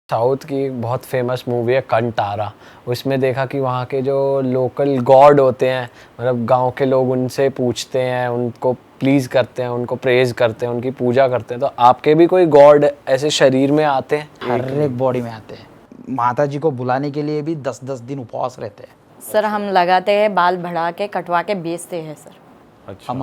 South की एक बहुत फेमस मूवी है कंटारा। उसमें देखा कि वहाँ के जो लोकल गॉड होते हैं, मतलब गांव के लोग उनसे पूछते हैं, उनको प्लीज़ करते हैं, उनको प्रेज करते हैं, उनकी पूजा करते हैं। तो आपके भी कोई गॉड ऐसे शरीर में आते हैं? हर एक बॉडी में आते हैं। माता जी को बुलाने के लिए भी 10-10 दिन उपवास रहते हैं। सर हम लगाते हैं, बाल बढ़ा के कटवा के बेचते हैं सर। अच्छा।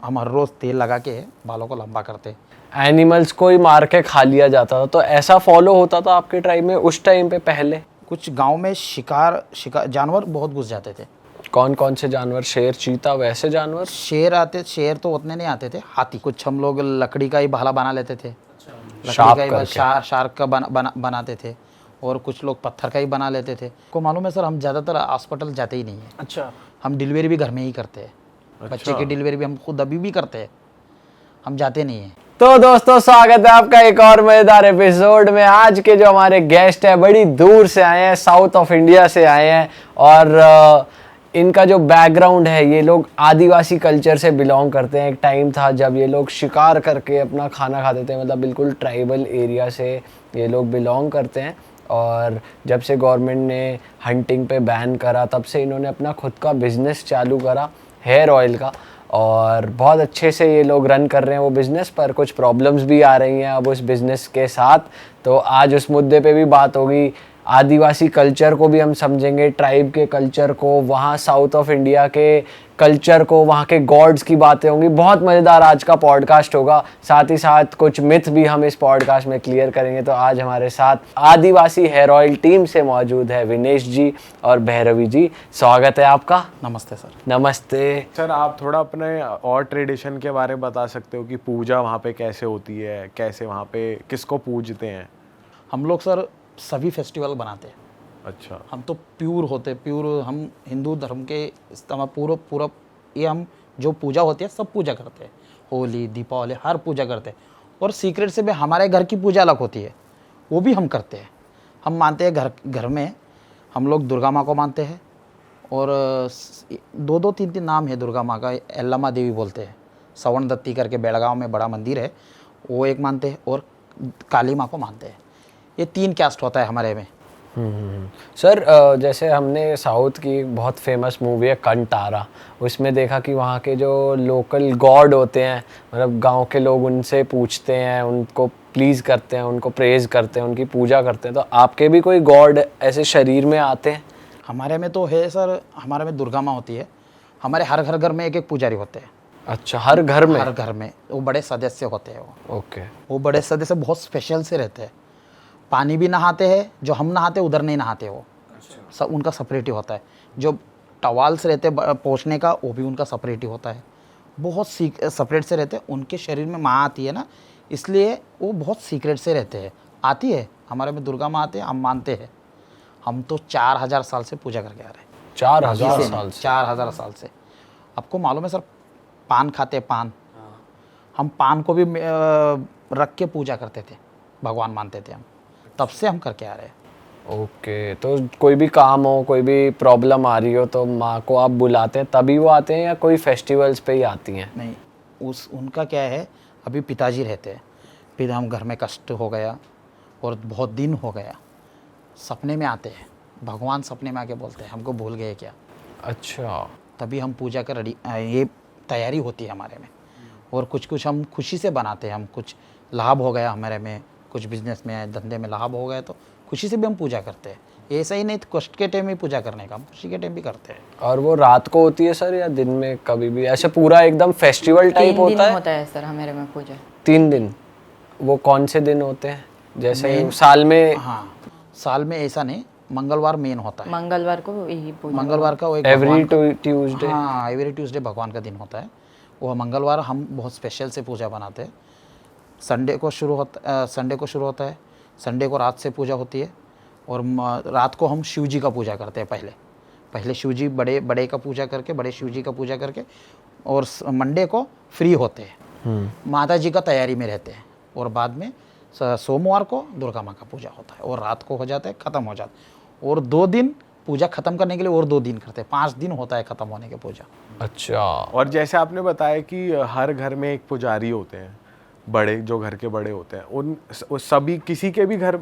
हम हर रोज तेल लगा के बालों को लंबा करते हैं। एनिमल्स को ही मार के खा लिया जाता था, तो ऐसा फॉलो होता था आपके ट्राइब में उस टाइम पे पहले? कुछ गांव में शिकार जानवर बहुत घुस जाते थे। कौन कौन से जानवर? शेर, चीता, वैसे जानवर? शेर तो उतने नहीं आते थे। हाथी, कुछ हम लोग लकड़ी का ही भाला बना लेते थे। शार्प लकड़ी का ही करके। शार्क का बनाते थे, और कुछ लोग पत्थर का ही बना लेते थे। को मालूम है सर, हम ज़्यादातर हॉस्पिटल जाते ही नहीं है। अच्छा। हम डिलीवरी भी घर में ही करते हैं। बच्चे की डिलीवरी भी हम खुद अभी भी करते हैं, हम जाते नहीं हैं। तो दोस्तों, स्वागत है आपका एक और मजेदार एपिसोड में। आज के जो हमारे गेस्ट है बड़ी दूर से आए हैं, साउथ ऑफ इंडिया से आए हैं, और इनका जो बैकग्राउंड है, ये लोग आदिवासी कल्चर से बिलोंग करते हैं। एक टाइम था जब ये लोग शिकार करके अपना खाना खाते थे, मतलब बिल्कुल ट्राइबल एरिया से ये लोग बिलोंग करते हैं। और जब से गवर्नमेंट ने हंटिंग पे बैन करा, तब से इन्होंने अपना खुद का बिजनेस चालू करा, हेयर ऑयल का। और बहुत अच्छे से ये लोग रन कर रहे हैं वो बिज़नेस, पर कुछ प्रॉब्लम्स भी आ रही हैं अब उस बिज़नेस के साथ। तो आज उस मुद्दे पे भी बात होगी। आदिवासी कल्चर को भी हम समझेंगे, ट्राइब के कल्चर को, वहाँ साउथ ऑफ इंडिया के कल्चर को, वहाँ के गॉड्स की बातें होंगी। बहुत मज़ेदार आज का पॉडकास्ट होगा। साथ ही साथ कुछ मिथ भी हम इस पॉडकास्ट में क्लियर करेंगे। तो आज हमारे साथ आदिवासी हेयर ऑयल टीम से मौजूद है विनेश जी और भैरवी जी। स्वागत है आपका। नमस्ते सर। नमस्ते सर, आप थोड़ा अपने और ट्रेडिशन के बारे में बता सकते हो कि पूजा वहाँ पे कैसे होती है, कैसे वहाँ पे किसको पूजते हैं? हम लोग सर सभी फेस्टिवल बनाते हैं। अच्छा। हम तो प्योर हम हिंदू धर्म के पूरा ये हम जो पूजा होती है सब पूजा करते हैं। होली, दीपावली, हर पूजा करते हैं। और सीक्रेट से भी हमारे घर की पूजा अलग होती है, वो भी हम करते हैं। हम मानते हैं घर में हम लोग दुर्गा माँ को मानते हैं, और 2-3 नाम है दुर्गा माँ का। एल्लम्मा देवी बोलते हैं, सवर्ण दत्ती करके बेड़गांव में बड़ा मंदिर है, वो एक मानते हैं, और काली माँ को मानते हैं। ये 3 कास्ट होता है हमारे में। सर, जैसे हमने साउथ की एक बहुत फेमस मूवी है कंटारा, उसमें देखा कि वहाँ के जो लोकल गॉड होते हैं, मतलब गांव के लोग उनसे पूछते हैं, उनको प्लीज़ करते हैं, उनको प्रेज करते हैं, उनकी पूजा करते हैं। तो आपके भी कोई गॉड ऐसे शरीर में आते हैं? हमारे में तो है सर, हमारे में दुर्गा माँ होती है। हमारे हर घर में एक पुजारी होते हैं। अच्छा, हर घर में? हर घर में वो बड़े सदस्य होते हैं। ओके। वो बड़े सदस्य बहुत स्पेशल से रहते हैं। पानी भी नहाते हैं, जो हम नहाते उधर नहीं नहाते वो। सब उनका सेपरेट ही होता है। जो टवाल्स रहते पोंछने का, वो भी उनका सेपरेट ही होता है। बहुत सेपरेट से रहते हैं। उनके शरीर में माँ आती है ना, इसलिए वो बहुत सीक्रेट से रहते हैं। आती है हमारे में दुर्गा माँ आते हैं, हम मानते हैं। हम तो 4000 साल से पूजा करके आ रहे हैं। 4000 साल से? 4000 साल से। आपको मालूम है सर, पान खाते, पान हम पान को भी रख के पूजा करते थे, भगवान मानते थे हम। तब से हम करके आ रहे हैं। ओके। तो कोई भी काम हो, कोई भी प्रॉब्लम आ रही हो, तो माँ को आप बुलाते हैं तभी वो आते हैं, या कोई फेस्टिवल्स पे ही आती हैं? नहीं, उनका क्या है, अभी पिताजी रहते हैं, फिर हम घर में कष्ट हो गया और बहुत दिन हो गया, सपने में आते हैं। भगवान सपने में आके बोलते हैं हमको भूल गए क्या। अच्छा। तभी हम पूजा कर ये तैयारी होती है हमारे में। और कुछ हम खुशी से बनाते हैं। हम कुछ लाभ हो गया हमारे में, कुछ बिजनेस में, धंधे में लाभ हो गया, तो खुशी से भी हम पूजा करते हैं। ऐसा ही नहीं कष्ट के टाइम में पूजा करने का, हम खुशी के टाइम भी करते हैं। और वो रात को होती है सर, या दिन में कभी भी? ऐसे पूरा एकदम फेस्टिवल टाइप होता है? होता है सर हमारे में पूजा 3 दिन। वो कौन से दिन होते हैं? जैसे साल में? हाँ, साल में ऐसा नहीं, मंगलवार मेन होता है। मंगलवार को यही पूजा। मंगलवार का वो एक एवरी ट्यूसडे? हाँ, एवरी ट्यूसडे भगवान का दिन होता है। वो मंगलवार हम बहुत स्पेशल से पूजा बनाते हैं। संडे को शुरू होता है। संडे को रात से पूजा होती है, और रात को हम शिव जी का पूजा करते हैं। पहले शिव जी बड़े का पूजा करके, बड़े शिव जी का पूजा करके, और मंडे को फ्री होते हैं, माता जी का तैयारी में रहते हैं। और बाद में सोमवार को दुर्गा माँ का पूजा होता है, और रात को हो जाता है, ख़त्म हो जाता है। और 2 दिन पूजा ख़त्म करने के लिए और 2 दिन करते हैं। 5 दिन होता है ख़त्म होने की पूजा। अच्छा। और जैसे आपने बताया कि हर घर में एक पुजारी होते हैं, बड़े जो घर के बड़े होते हैं उन सभी किसी के भी घर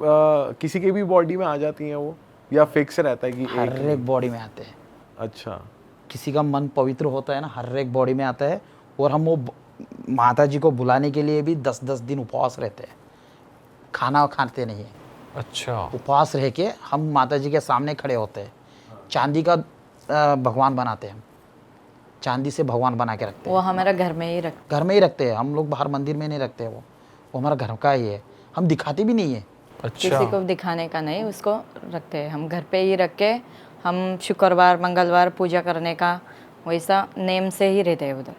किसी के भी बॉडी में आ जाती हैं वो, या फिक्स रहता है कि हर एक बॉडी में आते हैं। अच्छा। किसी का मन पवित्र होता है ना, हर एक बॉडी में आता है। और हम वो माता जी को बुलाने के लिए भी 10-10 दिन उपवास रहते हैं, खाना खाते नहीं है। अच्छा। उपवास रह के हम माता जी के सामने खड़े होते हैं। चांदी का भगवान बनाते हैं हम, चांदी से भगवान बना के रखते वो हैं। हमारा घर में ही रखते घर में ही रखते हैं हम लोग, बाहर मंदिर में नहीं रखते हैं। वो हमारा घर का ही है, हम दिखाते भी नहीं है। अच्छा। किसी को दिखाने का नहीं, उसको रखते हैं हम घर पे ही रख के। हम शुक्रवार मंगलवार पूजा करने का वैसा नेम से ही रहते हैं उधर।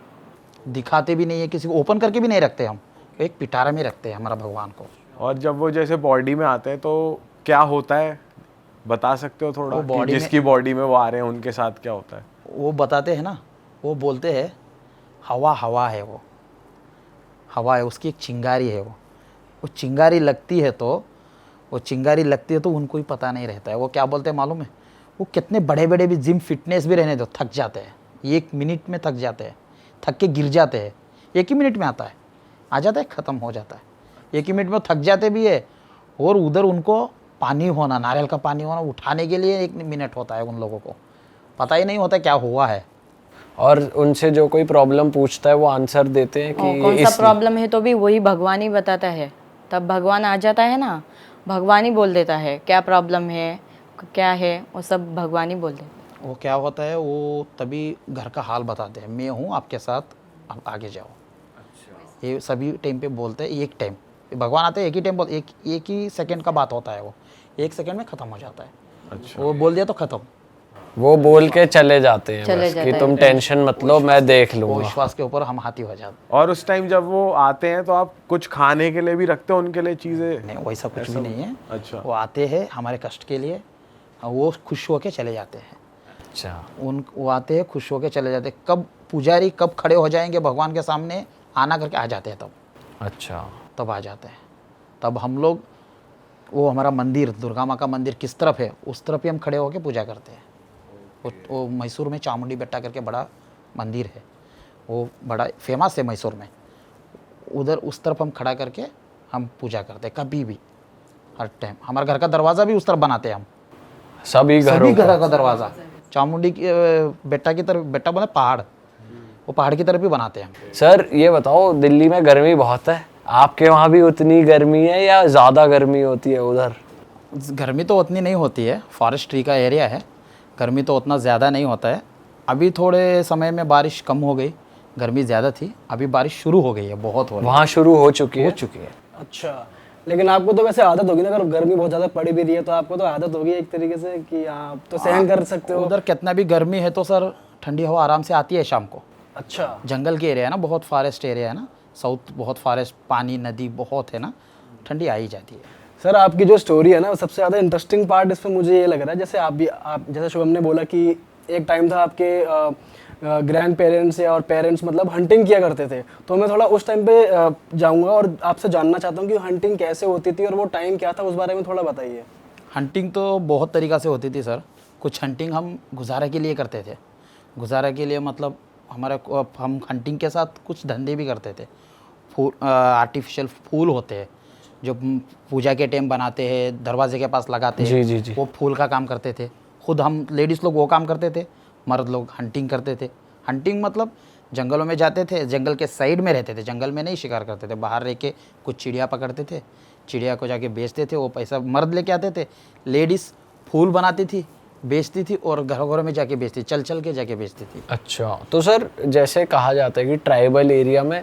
दिखाते भी नहीं है, किसी को ओपन करके भी नहीं रखते हम, एक पिटारा में रखते हैं हमारा भगवान को। और जब वो जैसे बॉडी में आते हैं तो क्या होता है, बता सकते हो थोड़ा वो कि बॉडी में- जिसकी बॉडी में वो आ रहे हैं उनके साथ क्या होता है? वो बताते हैं ना, वो बोलते हैं हवा हवा है, वो हवा है, उसकी एक चिंगारी है। वो चिंगारी लगती है तो उनको ही पता नहीं रहता है। वो क्या बोलते हैं मालूम है? वो कितने बड़े बड़े भी जिम फिटनेस भी रहने दो, थक जाते हैं, 1 मिनट में थक जाते हैं, थक के गिर जाते हैं। 1 ही मिनट में आता है, आ जाता है, ख़त्म हो जाता है। 1 ही मिनट में थक जाते भी है। और उधर उनको पानी होना, नारियल का पानी होना, उठाने के लिए 1 मिनट होता है। उन लोगों को पता ही नहीं होता क्या हुआ है। और उनसे जो कोई प्रॉब्लम पूछता है वो आंसर देते हैं कि कौन सा प्रॉब्लम है तो भी वही भगवान ही बताता है। तब भगवान आ जाता है ना, भगवान ही बोल देता है क्या प्रॉब्लम है, क्या है, वो सब भगवान ही बोल देते हैं। वो क्या होता है, वो तभी घर का हाल बताते हैं, मैं हूँ आपके साथ, अब आगे जाओ। ये सभी टाइम पे बोलते हैं। एक टाइम भगवान आते हैं, एक ही टाइम बोल, एक ही सेकंड का बात होता है। वो 1 सेकंड में ख़त्म हो जाता है। अच्छा। वो बोल दिया तो ख़त्म। वो बोल के चले जाते हैं चले बस जाते कि हैं। तुम टेंशन मत लो, मैं देख वो लूंगा। विश्वास के ऊपर हम हाथी हो जाते और उस टाइम जब वो आते हैं तो आप कुछ खाने के लिए भी रखते हो उनके लिए चीज़ें? नहीं, वैसा कुछ भी नहीं है। अच्छा। वो आते हैं हमारे कष्ट के लिए, वो खुश होके चले जाते हैं। अच्छा। वो आते हैं, खुश होके चले जाते हैं। कब पुजारी कब खड़े हो जाएंगे भगवान के सामने, आना करके आ जाते हैं, अच्छा। तब आ जाते हैं। तब हम लोग, वो हमारा मंदिर, दुर्गा माँ का मंदिर किस तरफ है, उस तरफ ही हम खड़े होकर पूजा करते हैं। वो मैसूर में चामुंडी बेट्टा करके बड़ा मंदिर है, वो बड़ा फेमस है मैसूर में। उधर उस तरफ हम खड़ा करके हम पूजा करते हैं, कभी भी, हर टाइम। हमारे घर का दरवाज़ा भी उस तरफ बनाते हैं हम, सभी घरों का? घर का दरवाज़ा चामुंडी की बेट्टा की तरफ, बेट्टा बोले पहाड़, वो पहाड़ की तरफ ही बनाते हैं हम। सर ये बताओ, दिल्ली में गर्मी बहुत है, आपके वहाँ भी उतनी गर्मी है या ज़्यादा गर्मी होती है उधर? गर्मी तो उतनी नहीं होती है, फॉरेस्ट ट्री का एरिया है, गर्मी तो उतना ज़्यादा नहीं होता है। अभी थोड़े समय में बारिश कम हो गई, गर्मी ज़्यादा थी, अभी बारिश शुरू हो गई है, बहुत हो रही वहाँ शुरू हो चुकी है? है। अच्छा, लेकिन आपको तो वैसे आदत होगी ना, अगर गर्मी बहुत ज़्यादा पड़ी भी रही है तो आपको तो आदत होगी एक तरीके से कि आप तो सहन कर सकते हो। उधर कितना भी गर्मी है तो सर ठंडी हवा आराम से आती है शाम को। अच्छा। जंगल के एरिया है ना, बहुत फॉरेस्ट एरिया है ना, साउथ बहुत फॉरेस्ट, पानी नदी बहुत है ना, ठंडी आ ही जाती है। सर आपकी जो स्टोरी है ना, सबसे ज़्यादा इंटरेस्टिंग पार्ट इसमें मुझे ये लग रहा है, जैसे आप जैसे शुभम ने बोला कि एक टाइम था आपके ग्रैंड पेरेंट्स और पेरेंट्स मतलब हंटिंग किया करते थे, तो मैं थोड़ा उस टाइम पे जाऊंगा और आपसे जानना चाहता हूँ कि हंटिंग कैसे होती थी और वो टाइम क्या था, उस बारे में थोड़ा बताइए। हंटिंग तो बहुत तरीक़ा से होती थी सर। कुछ हंटिंग हम गुजारा के लिए करते थे, गुजारा के लिए मतलब हम हंटिंग के साथ कुछ धंधे भी करते थे। आर्टिफिशियल फूल होते हैं जो पूजा के टाइम बनाते हैं, दरवाजे के पास लगाते हैं, जी। वो फूल का काम करते थे। खुद हम लेडीज़ लोग वो काम करते थे, मर्द लोग हंटिंग करते थे। हंटिंग मतलब जंगलों में जाते थे, जंगल के साइड में रहते थे, जंगल में नहीं शिकार करते थे, बाहर रह के कुछ चिड़िया पकड़ते थे, चिड़िया को जाके बेचते थे, वो पैसा मर्द लेके आते थे, लेडीज़ फूल बनाती थी, बेचती थी और घरों घरों में जाके बेचती, चल चल के जाके बेचती थी। अच्छा, तो सर जैसे कहा जाता है कि ट्राइबल एरिया में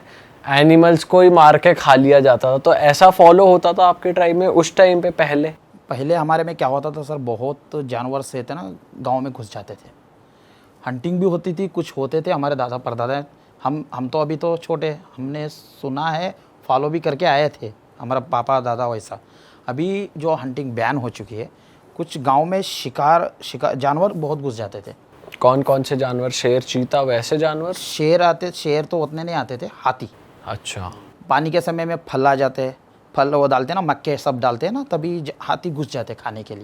एनिमल्स को ही मार के खा लिया जाता था, तो ऐसा फॉलो होता था आपके ट्राइब में उस टाइम पे? पहले हमारे में क्या होता था सर, बहुत जानवर से थे ना, गांव में घुस जाते थे। हंटिंग भी होती थी, कुछ होते थे हमारे दादा परदादा। हम तो अभी तो छोटे, हमने सुना है, फॉलो भी करके आए थे हमारा पापा दादा वैसा। अभी जो हंटिंग बैन हो चुकी है, कुछ गांव में शिकार जानवर बहुत घुस जाते थे। कौन कौन से जानवर? शेर, चीता, वैसे जानवर? शेर तो उतने नहीं आते थे, हाथी। अच्छा। पानी के समय में फल आ जाते हैं, फल वो डालते हैं ना, मक्के सब डालते हैं ना, तभी हाथी घुस जाते खाने के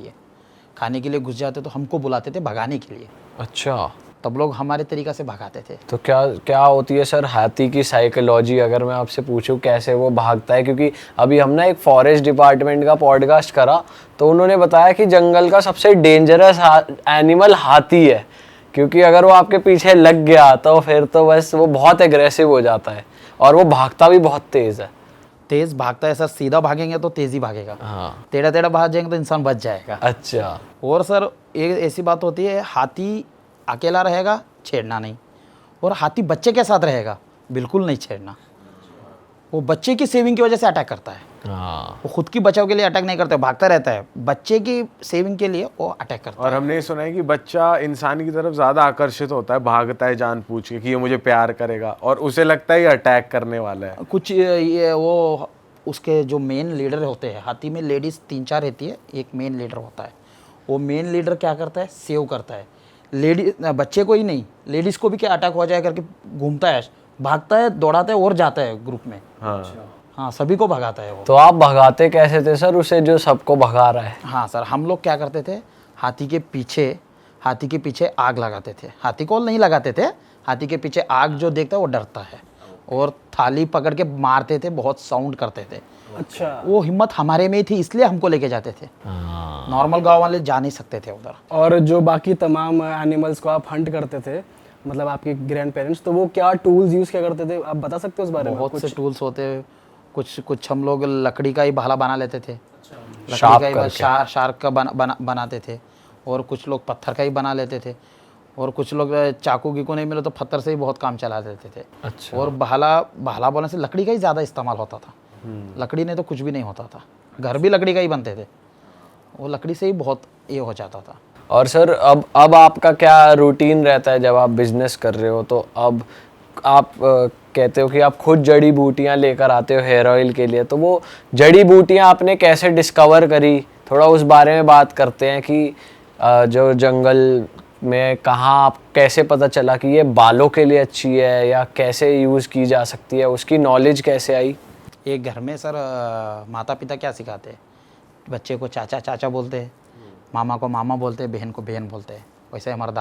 लिए घुस जाते, तो हमको बुलाते थे भगाने के लिए। अच्छा। तब लोग हमारे तरीक़ा से भगाते थे। तो क्या क्या होती है सर हाथी की साइकोलॉजी, अगर मैं आपसे पूछूं कैसे वो भागता है? क्योंकि अभी हम ना एक फॉरेस्ट डिपार्टमेंट का पॉडकास्ट करा तो उन्होंने बताया कि जंगल का सबसे डेंजरस एनिमल हाथी है, क्योंकि अगर वो आपके पीछे लग गया तो फिर तो बस वो बहुत एग्रेसिव हो जाता है और वो भागता भी बहुत तेज़ है। तेज़ भागता है सर, सीधा भागेंगे तो तेज़ ही भागेगा, हाँ। टेढ़ा टेढ़ा भाग जाएंगे तो इंसान बच जाएगा। अच्छा। और सर एक ऐसी बात होती है, हाथी अकेला रहेगा छेड़ना नहीं, और हाथी बच्चे के साथ रहेगा बिल्कुल नहीं छेड़ना। वो बच्चे की सेविंग की वजह से अटैक करता है, हाँ। वो खुद की बचाव के लिए अटैक नहीं करता, भागता रहता है, बच्चे की सेविंग के लिए वो अटैक करता और हमने ये सुना है कि बच्चा इंसान की तरफ ज्यादा आकर्षित होता है, भागता है जानबूझ के कि ये मुझे प्यार करेगा, और उसे लगता है ये अटैक करने वाला है। है। कुछ ये वो उसके जो मेन लीडर होते हैं, हाथी में लेडीज़ 3-4 रहती है, एक मेन लीडर होता है। वो मेन लीडर क्या करता है, सेव करता है बच्चे को ही नहीं, लेडीज़ को भी क्या अटैक हो जाए करके घूमता है, भागता है, दौड़ाता है और जाता है ग्रुप में। हाँ, सभी को भगाता है वो। तो आप भगाते कैसे थे सर उसे जो सबको भगा रहा है? हाँ सर, हम लोग क्या करते थे, हाथी के पीछे आग लगाते थे। हाथी को नहीं लगाते थे, हाथी के पीछे आग जो देखता है वो डरता है, और थाली पकड़ के मारते थे, बहुत साउंड करते थे। अच्छा। वो हिम्मत हमारे में ही थी, इसलिए हमको लेके जाते थे। नॉर्मल गांव वाले जा नहीं सकते थे उधर। और जो बाकी तमाम एनिमल्स को आप हंट करते थे, मतलब आपके ग्रैंड पेरेंट्स, तो वो क्या टूल्स यूज़ क्या करते थे, आप बता सकते हो उस बारे में? बहुत से टूल्स होते हैं, कुछ हम लोग लकड़ी का ही भाला बना लेते थे, शार्प लकड़ी का ही करके। शार्क का बनाते थे, और कुछ लोग पत्थर का ही बना लेते थे, और कुछ लोग चाकू की को नहीं मिले तो पत्थर से ही बहुत काम चला देते थे। अच्छा। और भाला बोलने से लकड़ी का ही ज़्यादा इस्तेमाल होता था, लकड़ी ने तो कुछ भी नहीं होता था, घर भी लकड़ी का ही बनते थे, वो लकड़ी से ही बहुत ये हो जाता था। और सर अब आपका क्या रूटीन रहता है जब आप बिजनेस कर रहे हो? तो अब आप कहते हो कि आप खुद जड़ी बूटियां लेकर आते हो हेयर ऑयल के लिए, तो वो जड़ी बूटियां आपने कैसे डिस्कवर करी, थोड़ा उस बारे में बात करते हैं कि जो जंगल में कहाँ आप कैसे पता चला कि ये बालों के लिए अच्छी है या कैसे यूज़ की जा सकती है, उसकी नॉलेज कैसे आई? एक घर में सर माता पिता क्या सिखाते हैं, बच्चे को चाचा चाचा बोलते हैं, मामा को मामा बोलते हैं, बहन को बहन बोलते हैं। वैसे हमारे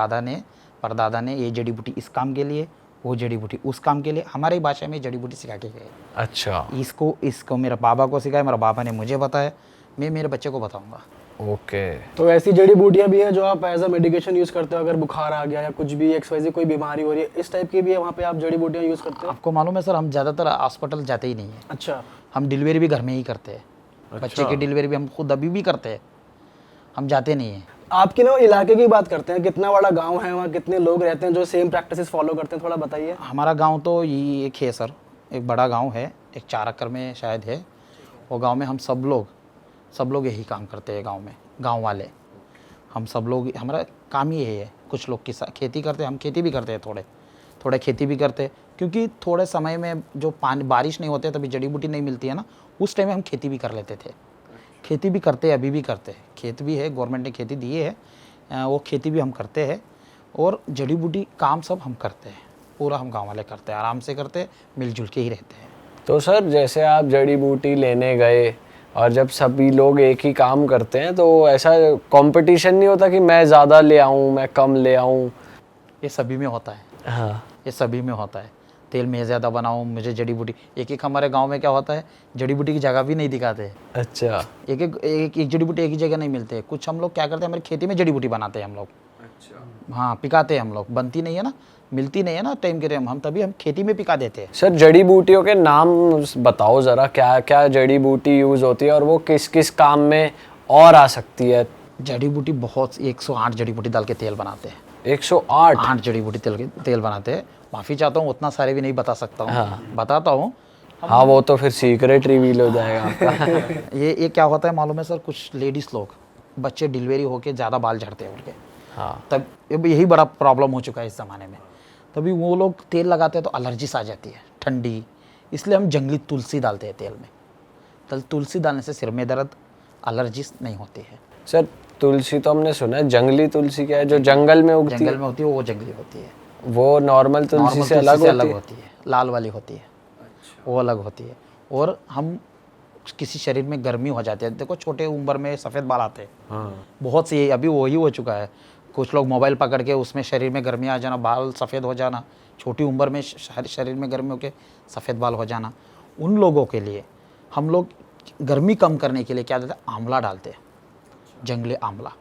परदादा ने ये जड़ी बूटी इस काम के लिए, वो जड़ी बूटी उस काम के लिए, हमारी ही भाषा में जड़ी बूटी सिखा के गए। अच्छा। इसको मेरा बाबा को सिखाया, मेरा बाबा ने मुझे बताया, मैं मेरे बच्चे को बताऊंगा। ओके। तो ऐसी जड़ी बूटियां भी है जो आप एज अ मेडिकेशन यूज़ करते हो, अगर बुखार आ गया या कुछ भी XYZ कोई बीमारी हो रही है, इस टाइप की भी है वहाँ पे आप जड़ी बूटियां यूज़ करते हो? आपको मालूम है सर, हम ज़्यादातर हॉस्पिटल जाते ही नहीं है, अच्छा। हम डिलीवरी भी घर में ही करते हैं। बच्चे की डिलीवरी भी हम खुद अभी भी करते हैं, हम जाते नहीं हैं। आपके ना इलाके की बात करते हैं, कितना बड़ा गांव है, वहाँ कितने लोग रहते हैं जो सेम प्रैक्टिसेस फॉलो करते हैं, थोड़ा बताइए। हमारा गांव तो ये एक है सर, एक बड़ा गांव है, एक 4 एकड़ में शायद है। वो गांव में हम सब लोग यही काम करते हैं गांव में, गांव वाले हम सब लोग, हमारा काम ही यही है। कुछ लोग खेती करते हैं, हम खेती भी करते हैं, थोड़े खेती भी करते हैं, क्योंकि थोड़े समय में जो बारिश नहीं होते तभी जड़ी बूटी नहीं मिलती है ना, उस टाइम में हम खेती भी कर लेते थे। खेती भी करते हैं, अभी भी करते हैं, खेत भी है, गवर्नमेंट ने खेती दी है, वो खेती भी हम करते हैं, और जड़ी बूटी काम सब हम करते हैं, पूरा हम गांव वाले करते हैं, आराम से करते हैं, मिलजुल के ही रहते हैं। तो सर जैसे आप जड़ी बूटी लेने गए और जब सभी लोग एक ही काम करते हैं तो ऐसा कंपटीशन नहीं होता कि मैं ज़्यादा ले आऊँ, मैं कम ले आऊँ? ये सभी में होता है। हाँ। ये सभी में होता है, तेल मैं ज़्यादा बनाऊँ, मुझे जड़ी बूटी, एक हमारे गांव में क्या होता है, जड़ी बूटी की जगह भी नहीं दिखाते। अच्छा। एक जड़ी बूटी एक ही जगह नहीं मिलते। कुछ हम लोग क्या करते हैं, हमारी खेती में जड़ी बूटी बनाते हैं हम लोग। अच्छा। हाँ, पिकाते हैं हम लोग, बनती नहीं है ना, मिलती नहीं है ना टाइम के टाइम, हम तभी हम खेती में पिका देते हैं। सर जड़ी बूटियों के नाम बताओ ज़रा, क्या क्या जड़ी बूटी यूज़ होती है और वो किस किस काम में और आ सकती है? जड़ी बूटी बहुत 108 जड़ी बूटी डाल के तेल बनाते हैं। 108 जड़ी बूटी तेल बनाते हैं। माफ़ी चाहता हूँ, उतना सारे भी नहीं बता सकता हूँ। हाँ। बताता हूँ। हाँ, वो तो फिर सीक्रेट रिवील हो जाएगा आपका। ये क्या होता है मालूम है सर, कुछ लेडीज़ लोग, बच्चे डिलीवरी होके ज़्यादा बाल झड़ते हैं उनके। हाँ। तब यही बड़ा प्रॉब्लम हो चुका है इस ज़माने में। तभी वो लोग तेल लगाते हैं तो एलर्जीस आ जाती है, ठंडी, इसलिए हम जंगली तुलसी डालते हैं तेल में। तुलसी डालने से सिर में दर्द, एलर्जीस नहीं होती है। सर तुलसी तो हमने सुना है, जंगली तुलसी क्या है जो जंगल में उगती है? जंगल में होती है वो जंगली होती है, वो नॉर्मल तुलसी से अलग होती है, लाल वाली होती है। अच्छा। वो अलग होती है। और हम किसी शरीर में गर्मी हो जाती है, देखो छोटे उम्र में सफ़ेद बाल आते हैं। हाँ। बहुत से, अभी वही हो चुका है, कुछ लोग मोबाइल पकड़ के उसमें शरीर में गर्मी आ जाना, बाल सफ़ेद हो जाना, छोटी उम्र में शरीर में गर्मी होके सफ़ेद बाल हो जाना, उन लोगों के लिए हम लोग गर्मी कम करने के लिए क्या देते हैं, आंवला डालते हैं, जंगली आंवला।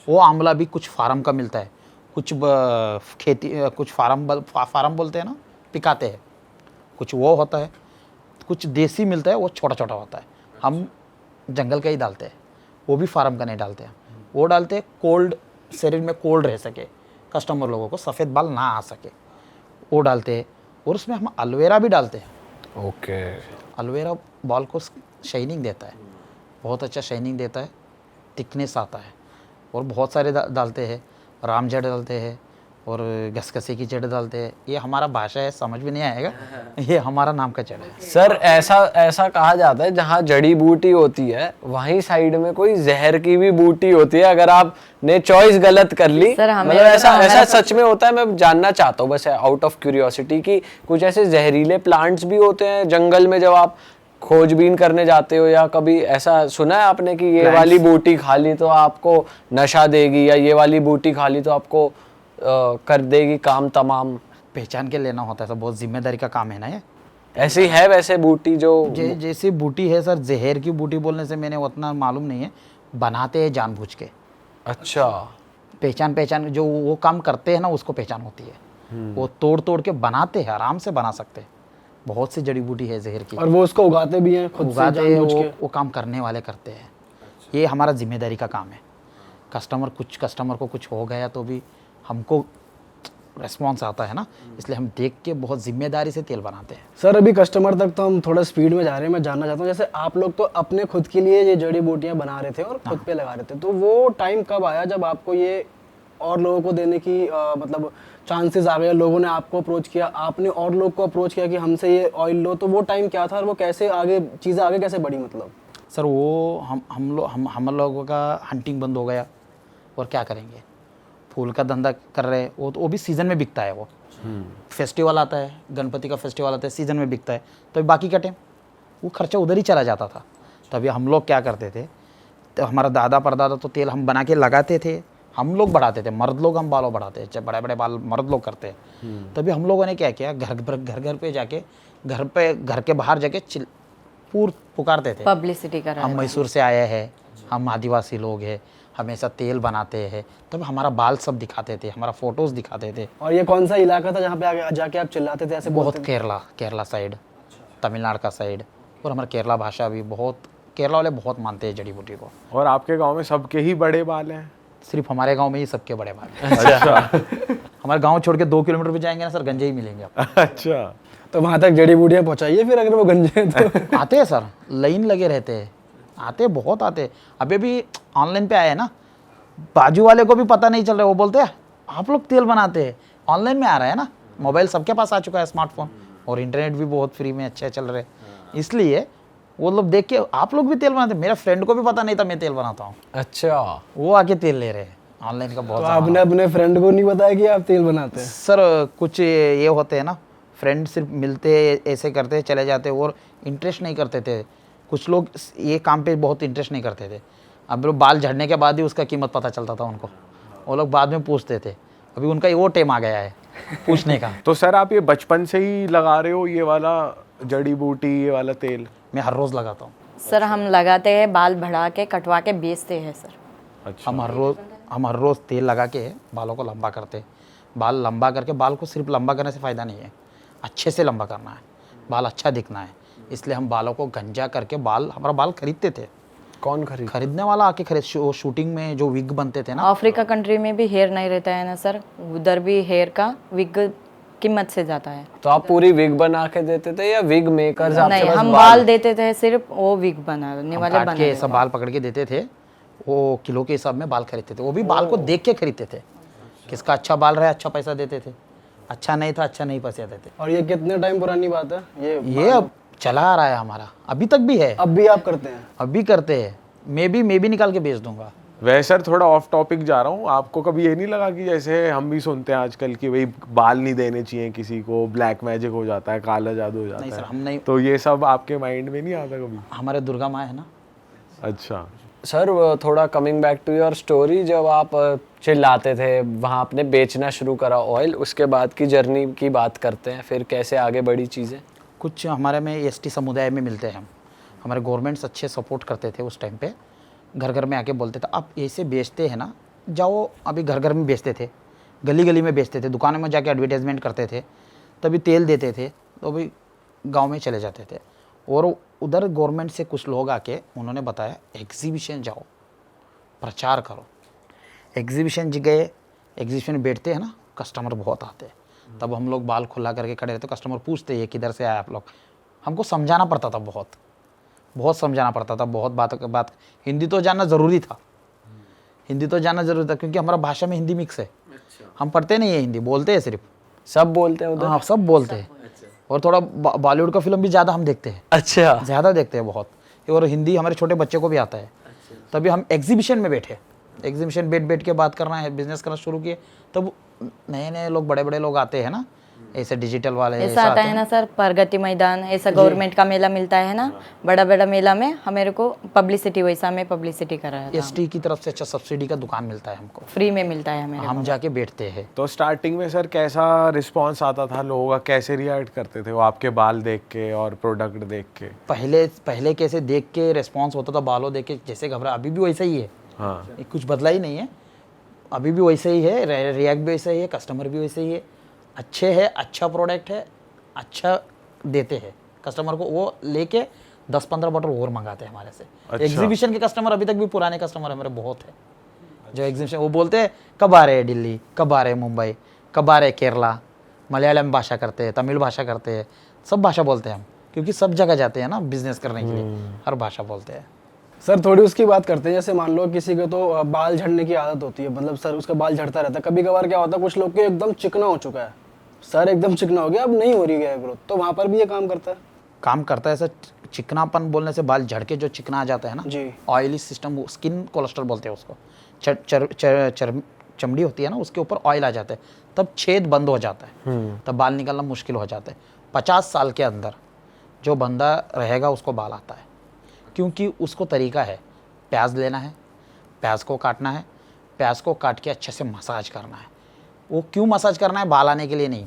वो आंवला भी कुछ फार्म का मिलता है, कुछ खेती, कुछ फार्म बोलते हैं ना, पिकाते हैं, कुछ वो होता है, कुछ देसी मिलता है, वो छोटा छोटा होता है, हम जंगल का ही डालते हैं, वो भी फार्म का नहीं डालते हैं। वो डालते हैं कोल्ड, शरीर में कोल्ड रह सके, कस्टमर लोगों को सफ़ेद बाल ना आ सके, वो डालते हैं। और उसमें हम एलोवेरा भी डालते हैं। ओके। एलोवेरा बाल को शाइनिंग देता है, बहुत अच्छा शाइनिंग देता है, थिकनेस आता है। और बहुत सारे डालते हैं, राम जड़ डालते हैं और घसघसे की जड़ डालते हैं। ये हमारा भाषा है, समझ में नहीं आएगा, ये हमारा नाम का जड़ है। सर ऐसा कहा जाता है जहाँ जड़ी बूटी होती है वहीं साइड में कोई जहर की भी बूटी होती है, अगर आपने चॉइस गलत कर ली। सर, हमें मतलब ऐसा हमें सच में होता है? मैं जानना चाहता हूँ बस आउट ऑफ क्यूरियोसिटी कि कुछ ऐसे जहरीले प्लांट्स भी होते हैं जंगल में जब आप खोजबीन करने जाते हो, या कभी ऐसा सुना है आपने कि ये वाली बूटी खा ली तो आपको नशा देगी, या ये वाली बूटी खा ली तो आपको कर देगी काम तमाम? पहचान के लेना होता है, सब बहुत जिम्मेदारी का काम है ना ये। ऐसी है वैसे बूटी जो जैसी बूटी है सर, जहर की बूटी बोलने से मैंने उतना मालूम नहीं है, बनाते हैं जानबूझ के। अच्छा। पहचान जो वो काम करते हैं ना, उसको पहचान होती है। वो तोड़ तोड़ के बनाते हैं, आराम से बना सकते हैं। बहुत सी जड़ी बूटी है जहर की, और वो उसको उगाते भी हैं खुद से उगाते हैं, जानबूझ के। वो काम करने वाले करते हैं। ये हमारा जिम्मेदारी का काम है। कस्टमर को कुछ हो गया तो भी हमको रेस्पॉन्स आता है ना, इसलिए हम देख के बहुत जिम्मेदारी से तेल बनाते हैं। सर अभी कस्टमर तक तो हम थोड़ा स्पीड में जा रहे हैं, मैं जानना चाहता हूँ जैसे आप लोग तो अपने खुद के लिए ये जड़ी बूटियाँ बना रहे थे और खुद पे लगा रहे थे, तो वो टाइम कब आया जब आपको ये और लोगों को देने की मतलब चांसेस आ गए, लोगों ने आपको अप्रोच किया, आपने और लोग को अप्रोच किया कि हमसे ये ऑयल लो, तो वो टाइम क्या था और वो कैसे आगे चीज़ें आगे कैसे बढ़ी? मतलब सर वो हम लोगों का हंटिंग बंद हो गया, और क्या करेंगे, फूल का धंधा कर रहे हैं, वो भी सीज़न में बिकता है। वो फेस्टिवल आता है, गणपति का फेस्टिवल आता है, सीज़न में बिकता है, तो बाकी का टाइम वो खर्चा उधर ही चला जाता था। तभी हम लोग क्या करते थे, तो हमारा दादा परदादा तो तेल हम बना के लगाते थे, हम लोग बढ़ाते थे, मर्द लोग हम बालों बढ़ाते हैं, बड़े बड़े बाल मर्द लोग करते हैं। तभी हम लोगों ने क्या किया, घर पे जाके, घर के बाहर जाके पुकारते थे, पब्लिसिटी कर रहा हम मैसूर से आए हैं, हम आदिवासी लोग हैं, हमेशा तेल बनाते हैं। तब हमारा बाल सब दिखाते थे, हमारा फोटोज़ दिखाते थे। और ये कौन सा इलाका था जहाँ पे आगे जाके आप चिल्लाते थे ऐसे? बहुत केरला साइड, तमिलनाडु का साइड, और हमारा केरला भाषा भी बहुत, केरला वाले बहुत मानते हैं जड़ी बूटी को। और आपके गांव में सबके ही बड़े बाल हैं? सिर्फ हमारे गांव में ही सबके बड़े बाल हैं। हमारे गांव छोड़ के 2 किलोमीटर भी जाएंगे ना सर, गंजे ही मिलेंगे आपको। अच्छा, तो वहाँ तक जड़ी बूटियाँ पहुँचाइए फिर अगर वो गंजे हैं तो। आते हैं सर, लाइन लगे रहते हैं, आते बहुत आते। अभी भी ऑनलाइन पे आए हैं ना, बाजू वाले को भी पता नहीं चल रहा है, वो बोलते हैं आप लोग तेल बनाते हैं, ऑनलाइन में आ रहा है ना, मोबाइल सबके पास आ चुका है, स्मार्टफोन, और इंटरनेट भी बहुत फ्री में अच्छे चल रहे हैं, इसलिए वो लोग देख के आप लोग भी तेल बनाते हैं। मेरा फ्रेंड को भी पता नहीं था मैं तेल बनाता हूँ, अच्छा, वो आके तेल ले रहे हैं। ऑनलाइन का बहुत तो आपने अपने फ्रेंड को नहीं बताया कि आप तेल बनाते हैं? सर कुछ ये होते हैं ना, फ्रेंड सिर्फ मिलते ऐसे करते चले जाते और इंटरेस्ट नहीं करते थे। कुछ लोग ये काम पे बहुत इंटरेस्ट नहीं करते थे। अब लोग बाल झड़ने के बाद ही उसका कीमत पता चलता था उनको, वो लोग बाद में पूछते थे। अभी उनका वो टाइम आ गया है पूछने का। तो सर आप ये बचपन से ही लगा रहे हो ये वाला जड़ी बूटी, ये वाला तेल? मैं हर रोज़ लगाता हूँ सर। हम लगाते हैं, बाल बढ़ा के कटवा के बेचते हैं सर। अच्छा, हम हर रोज़ तेल लगा के बालों को लंबा करते हैं। बाल लंबा करके, बाल को सिर्फ लंबा करने से फ़ायदा नहीं है, अच्छे से लंबा करना है, बाल अच्छा दिखना है। इसलिए हम बालों को गंजा करके हमारा बाल खरीदते थे। कौन खरीदने वाला आके खरीद, शूटिंग में जो विग बनते थे ना, अफ्रीका कंट्री में भी हेयर नहीं रहता है ना सर, उधर भी हेयर का विग कीमत से जाता है। तो आप पूरी विग बना के देते थे या विग मेकर्स आपके नहीं, पास हम बाल देते थे, सिर्फ वो विग बनाने वाले काट के सब बाल पकड़ के देते थे। वो किलो के हिसाब में बाल खरीदते थे, वो भी बाल को देख के खरीदते थे। किसका अच्छा बाल रहा है अच्छा पैसा देते थे, अच्छा नहीं था अच्छा नहीं पैसे देते। और ये कितने टाइम पुरानी बात है? ये अब चला आ रहा है हमारा, अभी तक भी है, अब भी आप करते हैं? अभी करते हैं। मैं भी निकाल के बेच दूंगा। वैसे सर थोड़ा ऑफ टॉपिक जा रहा हूँ, आपको कभी ये नहीं लगा कि जैसे हम भी सुनते हैं आजकल कि भाई बाल नहीं देने चाहिए किसी को, ब्लैक मैजिक हो जाता है, काला जादू हो जाता नहीं है? सर, हम नहीं, तो ये सब आपके माइंड में नहीं आता कभी? हमारे दुर्गा माँ है ना, अच्छा, सर थोड़ा coming back to your story, जब आप चिल्लाते थे वहाँ आपने बेचना शुरू करा ऑयल, उसके बाद की जर्नी की बात करते हैं, फिर कैसे आगे बढ़ी चीज़ें? कुछ हमारे में एसटी समुदाय में मिलते हैं हम, हमारे गवर्नमेंट्स अच्छे सपोर्ट करते थे उस टाइम पे, घर घर में आके बोलते थे आप ऐसे बेचते हैं ना, जाओ। अभी घर घर में बेचते थे, गली गली में बेचते थे, दुकानों में जाके एडवर्टाइजमेंट करते थे, तभी तेल देते थे, तो अभी गांव में चले जाते थे। और उधर गवर्नमेंट से कुछ लोग आके उन्होंने बताया एग्जीबिशन जाओ, प्रचार करो। एग्जीबिशन गए, एग्जीबिशन में बैठते हैं ना, कस्टमर बहुत आते हैं। तब हम लोग बाल खुला करके खड़े रहते, कस्टमर पूछते हैं किधर से आए आप लोग। हमको समझाना पड़ता था, बहुत समझाना पड़ता था, बहुत बात। हिंदी तो जानना ज़रूरी था, हिंदी तो जानना ज़रूरी था, क्योंकि हमारा भाषा में हिंदी मिक्स है। हम पढ़ते नहीं है हिंदी, बोलते हैं सिर्फ। सब बोलते हैं उधर? हाँ, सब बोलते हैं। और थोड़ा बॉलीवुड का फिल्म भी ज़्यादा हम देखते हैं, अच्छा, ज़्यादा देखते हैं बहुत। और हिंदी हमारे छोटे बच्चे को भी आता है। तभी हम एग्जीबिशन में बैठे, एग्जीबिशन बैठ के बात करना है, बिजनेस करना शुरू किए। तब नए नए लोग, बड़े बड़े लोग आते हैं ना, ऐसे डिजिटल वाले ऐसा आता है ना सर, प्रगति मैदान ऐसा गवर्नमेंट का मेला मिलता है ना, बड़ा बड़ा मेला में हमेरे को पब्लिसिटी, वैसा में पब्लिसिटी कर रहा था। एसटी की तरफ से अच्छा सब्सिडी का दुकान मिलता है हमको, फ्री में मिलता है हमें। हम जाके बैठते हैं। तो स्टार्टिंग में सर कैसा रिस्पांस आता था लोगों का, कैसे रिएक्ट करते थे वो आपके बाल देख के और प्रोडक्ट देख के? पहले कैसे देख के रिस्पॉन्स होता था, बालों देख के जैसे घबरा, अभी भी वैसा ही है। हाँ, ये कुछ बदला ही नहीं है, अभी भी वैसे ही है, रिएक्ट भी वैसा ही है, कस्टमर भी वैसे ही है। अच्छे है, अच्छा प्रोडक्ट है, अच्छा देते हैं कस्टमर को, वो लेके 10-15 बॉटल और मंगाते हैं हमारे से। अच्छा। एग्जीबिशन के कस्टमर अभी तक भी पुराने कस्टमर हमारे बहुत है, जो एग्जीबिशन वो बोलते हैं कब आ रहे हैं दिल्ली, कब आ रहे हैं मुंबई, कब आ रहे हैं केरला। मलयालम भाषा करते हैं, तमिल भाषा करते हैं, सब भाषा बोलते हैं हम, क्योंकि सब जगह जाते हैं ना बिजनेस करने के लिए, हर भाषा बोलते हैं। सर थोड़ी उसकी बात करते हैं, जैसे मान लो किसी को तो बाल झड़ने की आदत होती है, मतलब सर उसका बाल झड़ता रहता है। कभी कभार क्या होता है, कुछ लोग के एकदम चिकना हो चुका है, सर एकदम चिकना हो गया, अब नहीं हो रही है ग्रोथ, तो वहाँ पर भी ये काम करता है? काम करता है सर। चिकनापन बोलने से बाल झड़ के जो चिकना आ जाता है ना जी। ऑयली सिस्टम, स्किन कोलेस्ट्रॉल बोलते हैं उसको। चमड़ी होती है ना, उसके ऊपर ऑयल आ जाता है, तब छेद बंद हो जाता है, तब बाल निकालना मुश्किल हो जाता है। 50 साल के अंदर जो बंदा रहेगा उसको बाल आता है, क्योंकि उसको तरीका है, प्याज लेना है, प्याज को काटना है, प्याज को काट के अच्छे से मसाज करना है। वो क्यों मसाज करना है? बाल आने के लिए नहीं,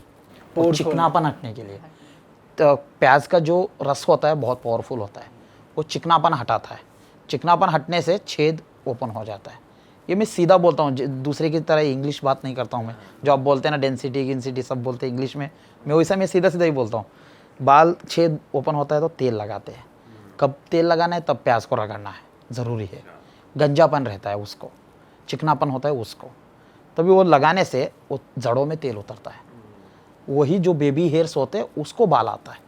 वो चिकनापन हटने के लिए। तो प्याज का जो रस होता है बहुत पावरफुल होता है, वो चिकनापन हटाता है। चिकनापन हटने से छेद ओपन हो जाता है। ये मैं सीधा बोलता हूँ, दूसरे की तरह इंग्लिश बात नहीं करता हूँ मैं, जो आप बोलते हैं ना डेंसिटी गिंसिटी सब बोलते हैं इंग्लिश में, मैं वैसा मैं सीधा सीधा ही बोलता हूँ। बाल छेद ओपन होता है तो तेल लगाते हैं। कब तेल लगाना है? तब प्याज को रगड़ना है, ज़रूरी है। गंजापन रहता है उसको, चिकनापन होता है उसको, तभी वो लगाने से वो जड़ों में तेल उतरता है। वही जो बेबी हेयर्स होते हैं उसको बाल आता है,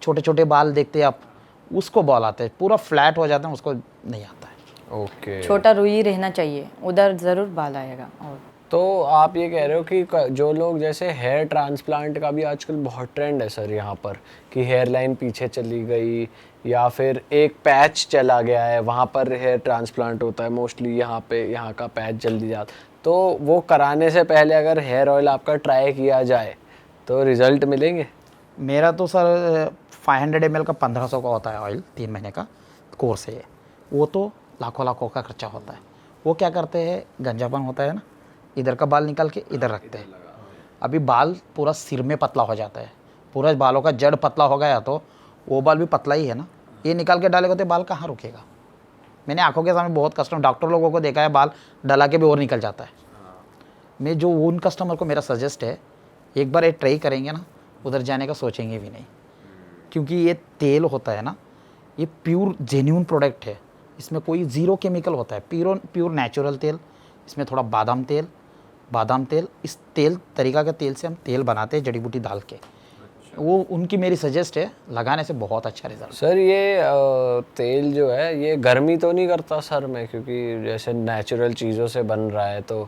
छोटे छोटे बाल देखते हैं आप, उसको बाल आते हैं, पूरा फ्लैट हो जाते हैं, उसको नहीं आता है। ओके। छोटा रुई रहना चाहिए, उधर ज़रूर बाल आएगा। और तो आप ये कह रहे हो कि जो लोग जैसे हेयर ट्रांसप्लांट का भी आजकल बहुत ट्रेंड है सर यहाँ पर, कि हेयर लाइन पीछे चली गई या फिर एक पैच चला गया है, वहाँ पर हेयर ट्रांसप्लांट होता है मोस्टली, यहाँ पे यहाँ का पैच जल्दी जाता, तो वो कराने से पहले अगर हेयर ऑयल आपका ट्राई किया जाए तो रिजल्ट मिलेंगे? मेरा तो सर 500 ml का 1500 का होता है ऑयल, 3 महीने का कोर्स है ये। वो तो लाखों का खर्चा होता है। वो क्या करते हैं, गंजापन होता है ना, इधर का बाल निकाल के इधर रखते हैं। अभी बाल पूरा सिर में पतला हो जाता है, पूरा बालों का जड़ पतला हो गया, तो वो बाल भी पतला ही है ना, ये निकाल के डालेगा तो बाल कहाँ रुकेगा। मैंने आंखों के सामने बहुत कस्टमर, डॉक्टर लोगों को देखा है, बाल डला के भी और निकल जाता है। मैं जो उन कस्टमर को मेरा सजेस्ट है, एक बार ये ट्राई करेंगे ना, उधर जाने का सोचेंगे भी नहीं, क्योंकि ये तेल होता है ना, ये प्योर जेन्यून प्रोडक्ट है, इसमें कोई ज़ीरो केमिकल होता है, प्योर नेचुरल तेल। इसमें थोड़ा बादाम तेल, इस तेल तरीका के तेल से हम तेल बनाते हैं, जड़ी बूटी डाल के। वो उनकी मेरी सजेस्ट है, लगाने से बहुत अच्छा रिजल्ट। सर ये तेल जो है ये गर्मी तो नहीं करता सर में, क्योंकि जैसे नेचुरल चीज़ों से बन रहा है, तो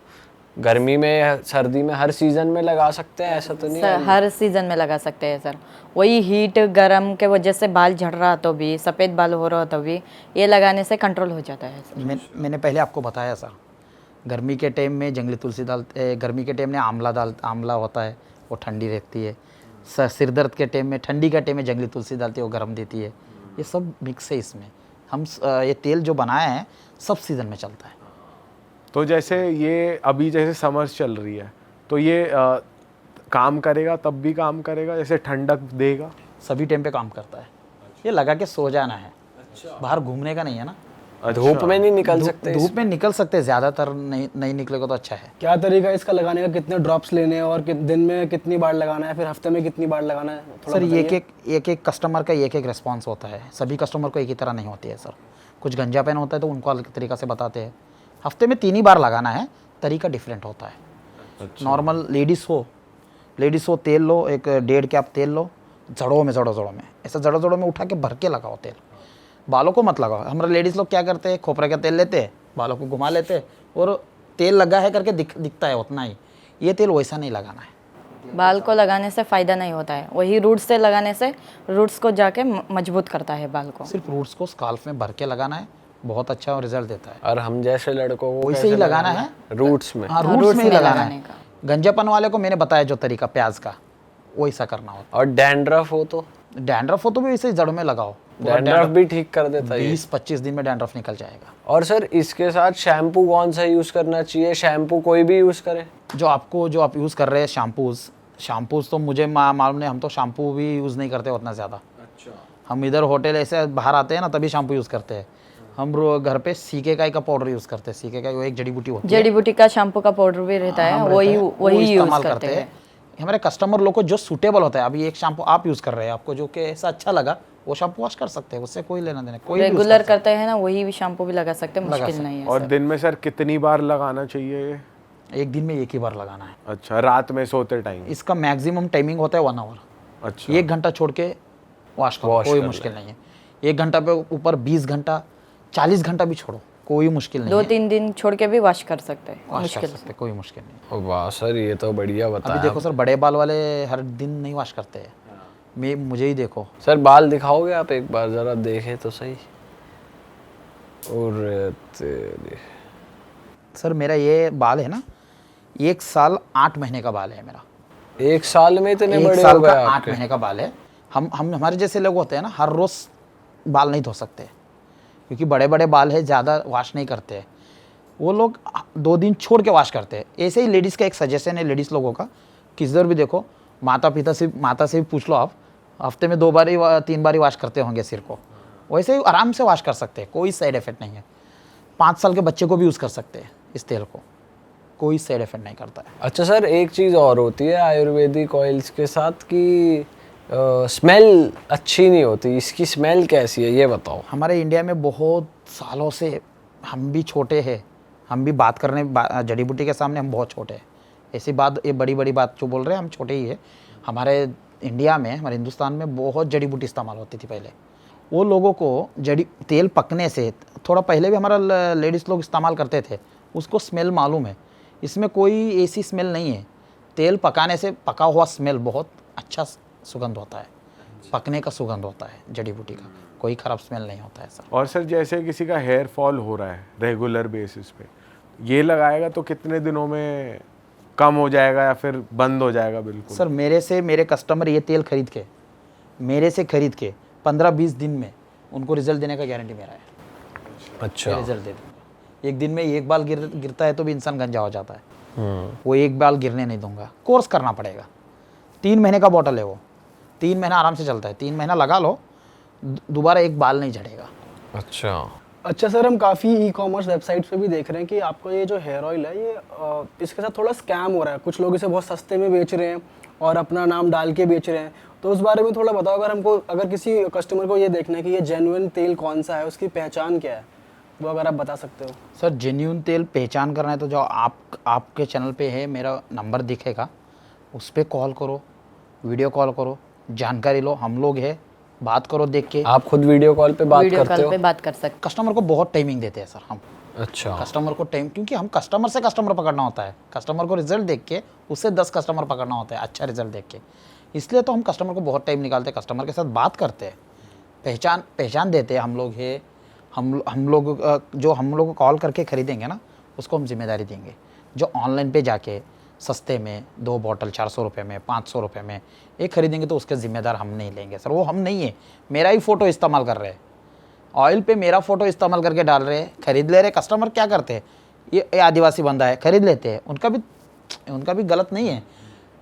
गर्मी में सर्दी में हर सीज़न में लगा सकते हैं, ऐसा तो नहीं है? हर सीज़न में लगा सकते हैं सर। वही हीट गरम के वजह से बाल झड़ रहा तो भी, सफ़ेद बाल हो रहा तो भी, ये लगाने से कंट्रोल हो जाता है सर। मैंने पहले आपको बताया सर, गर्मी के टाइम में जंगली तुलसी डालते, गर्मी के टाइम में आंवला होता है, वो ठंडी रहती है। सिर दर्द के टाइम में, ठंडी का टाइम में जंगली तुलसी डालती है, वो गर्म देती है। ये सब मिक्स है इसमें, ये तेल जो बनाए हैं सब सीज़न में चलता है। तो जैसे ये अभी जैसे समर्स चल रही है तो ये काम करेगा, तब भी काम करेगा, जैसे ठंडक देगा? सभी टाइम पे काम करता है। ये लगा के सो जाना है, बाहर घूमने का नहीं है ना। धूप में नहीं निकल सकते? धूप में निकल सकते हैं, ज़्यादातर नहीं निकलेगा तो अच्छा है। क्या तरीका है इसका लगाने का, कितने ड्रॉप्स लेने हैं और दिन में कितनी बार लगाना है, फिर हफ्ते में कितनी बार लगाना है, थोड़ा सर बताइए। एक कस्टमर का एक रिस्पॉन्स होता है, सभी कस्टमर को एक ही तरह नहीं होती है सर। कुछ गंजापन होता है तो उनको अलग तरीका से बताते हैं। हफ्ते में 3 ही बार लगाना है, तरीका डिफरेंट होता है। नॉर्मल लेडीज़ हो तेल लो, एक 1.5 कैप तेल लो, जड़ों में ऐसा जड़ों में उठा के भर के लगाओ तेल। बालों को मत लगाओ। हमारे लेडीज़ लोग क्या करते हैं, खोपरे का तेल लेते हैं, बालों को घुमा लेते हैं और तेल लगा है करके दिखता है उतना ही। ये तेल वैसा नहीं लगाना है। बाल को लगाने से फ़ायदा नहीं होता है, वही रूट्स से लगाने से रूट्स को जाके मजबूत करता है बाल को। सिर्फ रूट्स को स्काल्फ में भर के लगाना है, बहुत अच्छा रिजल्ट देता है। और हम जैसे लड़कों को वैसे ही लगाना है, रूट्स में? हाँ, रूट्स में ही लगाना है। गंजापन वाले को मैंने बताया जो तरीका प्याज का, वैसा करना होता और डैंड्रफ हो तो? डैंड्रफ हो तो भी वैसे ही जड़ों में लगाओ। डैंड्रफ भी ठीक कर देता है? 20-25 दिन में डैंड्रफ निकल जाएगा। और सर इसके साथ शैम्पू कौन सा यूज करना चाहिए? शैम्पू कोई भी यूज करे? जो आप यूज़ कर रहे हैं शैम्पूज तो मुझे मालूम नहीं, हम तो शैम्पू भी यूज़ नहीं करते उतना ज़्यादा। अच्छा। हम इधर होटल ऐसे बाहर आते हैं ना तभी शैम्पू यूज़ करते हैं। हम घर पे सीकेकाई का पाउडर यूज़ करते हैं। सीकेकाई वो एक जड़ी बूटी होती है, जड़ी बूटी का शैम्पू का पाउडर भी रहता है, वही यूज करते हैं। हमारे कस्टमर लोग को जो सूटेबल होता है। अभी एक शैम्पू आप यूज़ कर रहे हैं, आपको जो कि ऐसा अच्छा लगा वो शैम्पू वॉश कर सकते हैं, उससे कोई लेना देना। कोई रेगुलर करते हैं ना वही भी शैम्पू भी लगा सकते हैं, मुश्किल नहीं है। और दिन में सर कितनी बार लगाना चाहिए ये? एक दिन में एक ही बार लगाना है। अच्छा, रात में सोते टाइम? इसका मैक्सिमम टाइमिंग होता है 1 आवर। अच्छा। 1 घंटा छोड़ के वॉश करो, कोई मुश्किल नहीं है। 1 घंटा पे ऊपर 20 घंटा 40 घंटा भी छोड़ो, कोई मुश्किल नहीं है। 2-3 दिन छोड़ के भी वॉश कर सकते हैं, वॉश कर मुश्किल सकते हैं, कोई मुश्किल नहीं। ओ वाह सर, ये तो बढ़िया अभी बताया। देखो सर, बड़े बाल वाले हर दिन नहीं वॉश करते हैं। मुझे ही देखो सर बाल दिखाओगे आप एक बार, जरा देखें तो सही। और सर मेरा ये बाल है ना, 1 साल 8 महीने का बाल है मेरा। 1 साल में इतने 1 बड़े साल हो गए का 8 आपके? महीने का बाल है। हम हमारे जैसे लोग होते हैं ना, हर रोज़ बाल नहीं धो सकते क्योंकि बड़े बड़े बाल है, ज़्यादा वॉश नहीं करते। वो लोग 2 दिन छोड़ के वॉश करते हैं। ऐसे ही लेडीज़ का एक सजेशन है लेडीज़ लोगों का, किधर भी देखो, माता से भी पूछ लो आप, हफ्ते में 2 बार ही 3 बार ही वॉश करते होंगे सिर को। वैसे ही आराम से वॉश कर सकते हैं, कोई साइड इफेक्ट नहीं है। 5 साल के बच्चे को भी यूज़ कर सकते हैं इस तेल को, कोई साइड इफेक्ट नहीं करता है। अच्छा सर, एक चीज़ और होती है आयुर्वेदिक ऑयल्स के साथ कि स्मेल अच्छी नहीं होती। इसकी स्मेल कैसी है ये बताओ। हमारे इंडिया में बहुत सालों से, हम भी छोटे हैं, हम भी बात करने जड़ी बूटी के सामने हम बहुत छोटे हैं। ऐसी बात, ये बड़ी बड़ी बात जो बोल रहे हैं, हम छोटे ही है। हमारे इंडिया में, हमारे हिंदुस्तान में बहुत जड़ी बूटी इस्तेमाल होती थी पहले। वो लोगों को तेल पकने से थोड़ा पहले भी हमारा लेडीज़ लोग इस्तेमाल करते थे, उसको स्मेल मालूम है। इसमें कोई ऐसी स्मेल नहीं है। तेल पकाने से पका हुआ स्मेल बहुत अच्छा सुगंध होता है, पकने का सुगंध होता है जड़ी बूटी का, कोई ख़राब स्मेल नहीं होता है सर। और सर जैसे किसी का हेयर फॉल हो रहा है रेगुलर बेसिस पे, ये लगाएगा तो कितने दिनों में कम हो जाएगा या फिर बंद हो जाएगा बिल्कुल? सर मेरे कस्टमर ये तेल खरीद के, मेरे से खरीद के 15-20 दिन में उनको रिजल्ट देने का गारंटी मेरा है। अच्छा। रिजल्ट दे दूँगा। एक दिन में एक बाल गिरता है तो भी इंसान गंजा हो जाता है। वो एक बाल गिरने नहीं दूंगा, कोर्स करना पड़ेगा। 3 महीने का बॉटल है वो, 3 महीना आराम से चलता है। 3 महीना लगा लो, दोबारा एक बाल नहीं झड़ेगा। अच्छा सर, हम काफ़ी ई-कॉमर्स वेबसाइट्स पे भी देख रहे हैं कि आपको ये जो हेयर ऑयल है, ये इसके साथ थोड़ा स्कैम हो रहा है। कुछ लोग इसे बहुत सस्ते में बेच रहे हैं और अपना नाम डाल के बेच रहे हैं। तो उस बारे में थोड़ा बताओ। अगर किसी कस्टमर को ये देखना है कि ये जेन्युइन तेल कौन सा है, उसकी पहचान क्या है, वो अगर आप बता सकते हो। सर जेन्युइन तेल पहचान करना है तो जो आपके चैनल पे है, मेरा नंबर दिखेगा, उस पर कॉल करो, वीडियो कॉल करो, जानकारी लो। हम लोग है, बात करो देख के। आप खुद वीडियो कॉल पे बात वीडियो करते कॉल हो? पे बात कर सकते। कस्टमर को बहुत टाइमिंग देते हैं सर हम। अच्छा। कस्टमर को टाइम, क्योंकि हम कस्टमर से कस्टमर पकड़ना होता है। कस्टमर को रिजल्ट देख के उससे 10 कस्टमर पकड़ना होता है, अच्छा रिजल्ट देख के। इसलिए तो हम कस्टमर को बहुत टाइम निकालते हैं, कस्टमर के साथ बात करते हैं, पहचान देते हैं। हम लोग है, हम लोग को कॉल करके खरीदेंगे ना, उसको हम जिम्मेदारी देंगे। जो ऑनलाइन पे जाके सस्ते में 2 बॉटल 400 रुपये में, 500 रुपये में एक खरीदेंगे तो उसके ज़िम्मेदार हम नहीं लेंगे सर। वो हम नहीं है, मेरा ही फ़ोटो इस्तेमाल कर रहे हैं। ऑयल पे मेरा फोटो इस्तेमाल करके डाल रहे हैं, खरीद ले रहे। कस्टमर क्या करते हैं, ये आदिवासी बंदा है, खरीद लेते हैं, उनका भी गलत नहीं है,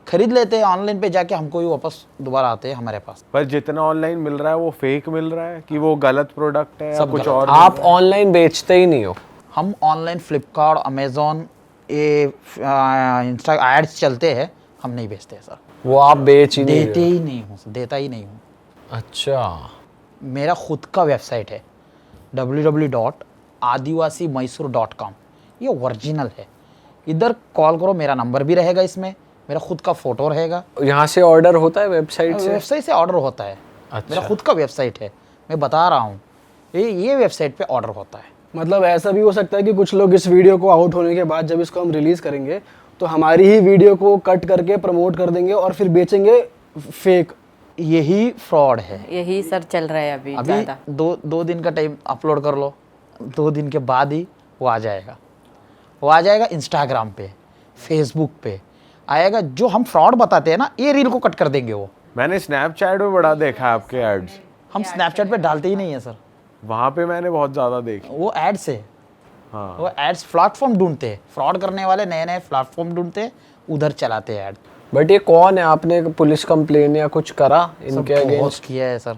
खरीद लेते हैं ऑनलाइन पे जाके, हमको ही वापस दोबारा आते हैं हमारे पास। पर जितना ऑनलाइन मिल रहा है वो फेक मिल रहा है कि वो गलत प्रोडक्ट है या सब कुछ गलत। और? आप ऑनलाइन बेचते ही नहीं हो? हम ऑनलाइन फ्लिपकार्ट, अमेज़ॉन, ये इंस्टा एड्स चलते हैं, हम नहीं बेचते हैं सर। वो आप बेच ही नहीं देते रहे ही नहीं हूँ, देता ही नहीं हूँ। हो? अच्छा, मेरा खुद का वेबसाइट है www.adivasi-mysore.com, ये ओरिजिनल है। इधर कॉल करो, मेरा नंबर भी रहेगा इसमें, मेरा खुद का फोटो रहेगा। यहाँ से ऑर्डर होता है वेबसाइट से? वेबसाइट से ऑर्डर होता है। अच्छा। मेरा खुद का वेबसाइट है, मैं बता रहा हूँ, ये वेबसाइट पे ऑर्डर होता है। मतलब ऐसा भी हो सकता है कि कुछ लोग इस वीडियो को आउट होने के बाद जब इसको हम रिलीज करेंगे तो हमारी ही वीडियो को कट करके प्रमोट कर देंगे और फिर बेचेंगे फेक। यही फ्रॉड है। यही सर चल रहा है अभी अभी ज़्यादा। दो दिन का टाइम अपलोड कर लो, 2 दिन के बाद ही वो आ जाएगा इंस्टाग्राम पे, फेसबुक पे आएगा। जो हम फ्रॉड बताते हैं ना, ये रील को कट कर देंगे वो। मैंने स्नैपचैट पे बड़ा देखा है आपके एड्स, हम स्नैपचैट पे डालते ही नहीं है सर, वहाँ पे मैंने बहुत ज़्यादा देखे। वो एड्स है। हाँ, वो एड्स प्लेटफॉर्म ढूंढते हैं, फ्रॉड करने वाले नए नए प्लेटफॉर्म ढूंढते हैं, उधर चलाते हैं ऐड। बट ये कौन है? आपने पुलिस कंप्लेन या कुछ करा इनके बहुत अगेंस्ट? किया है सर।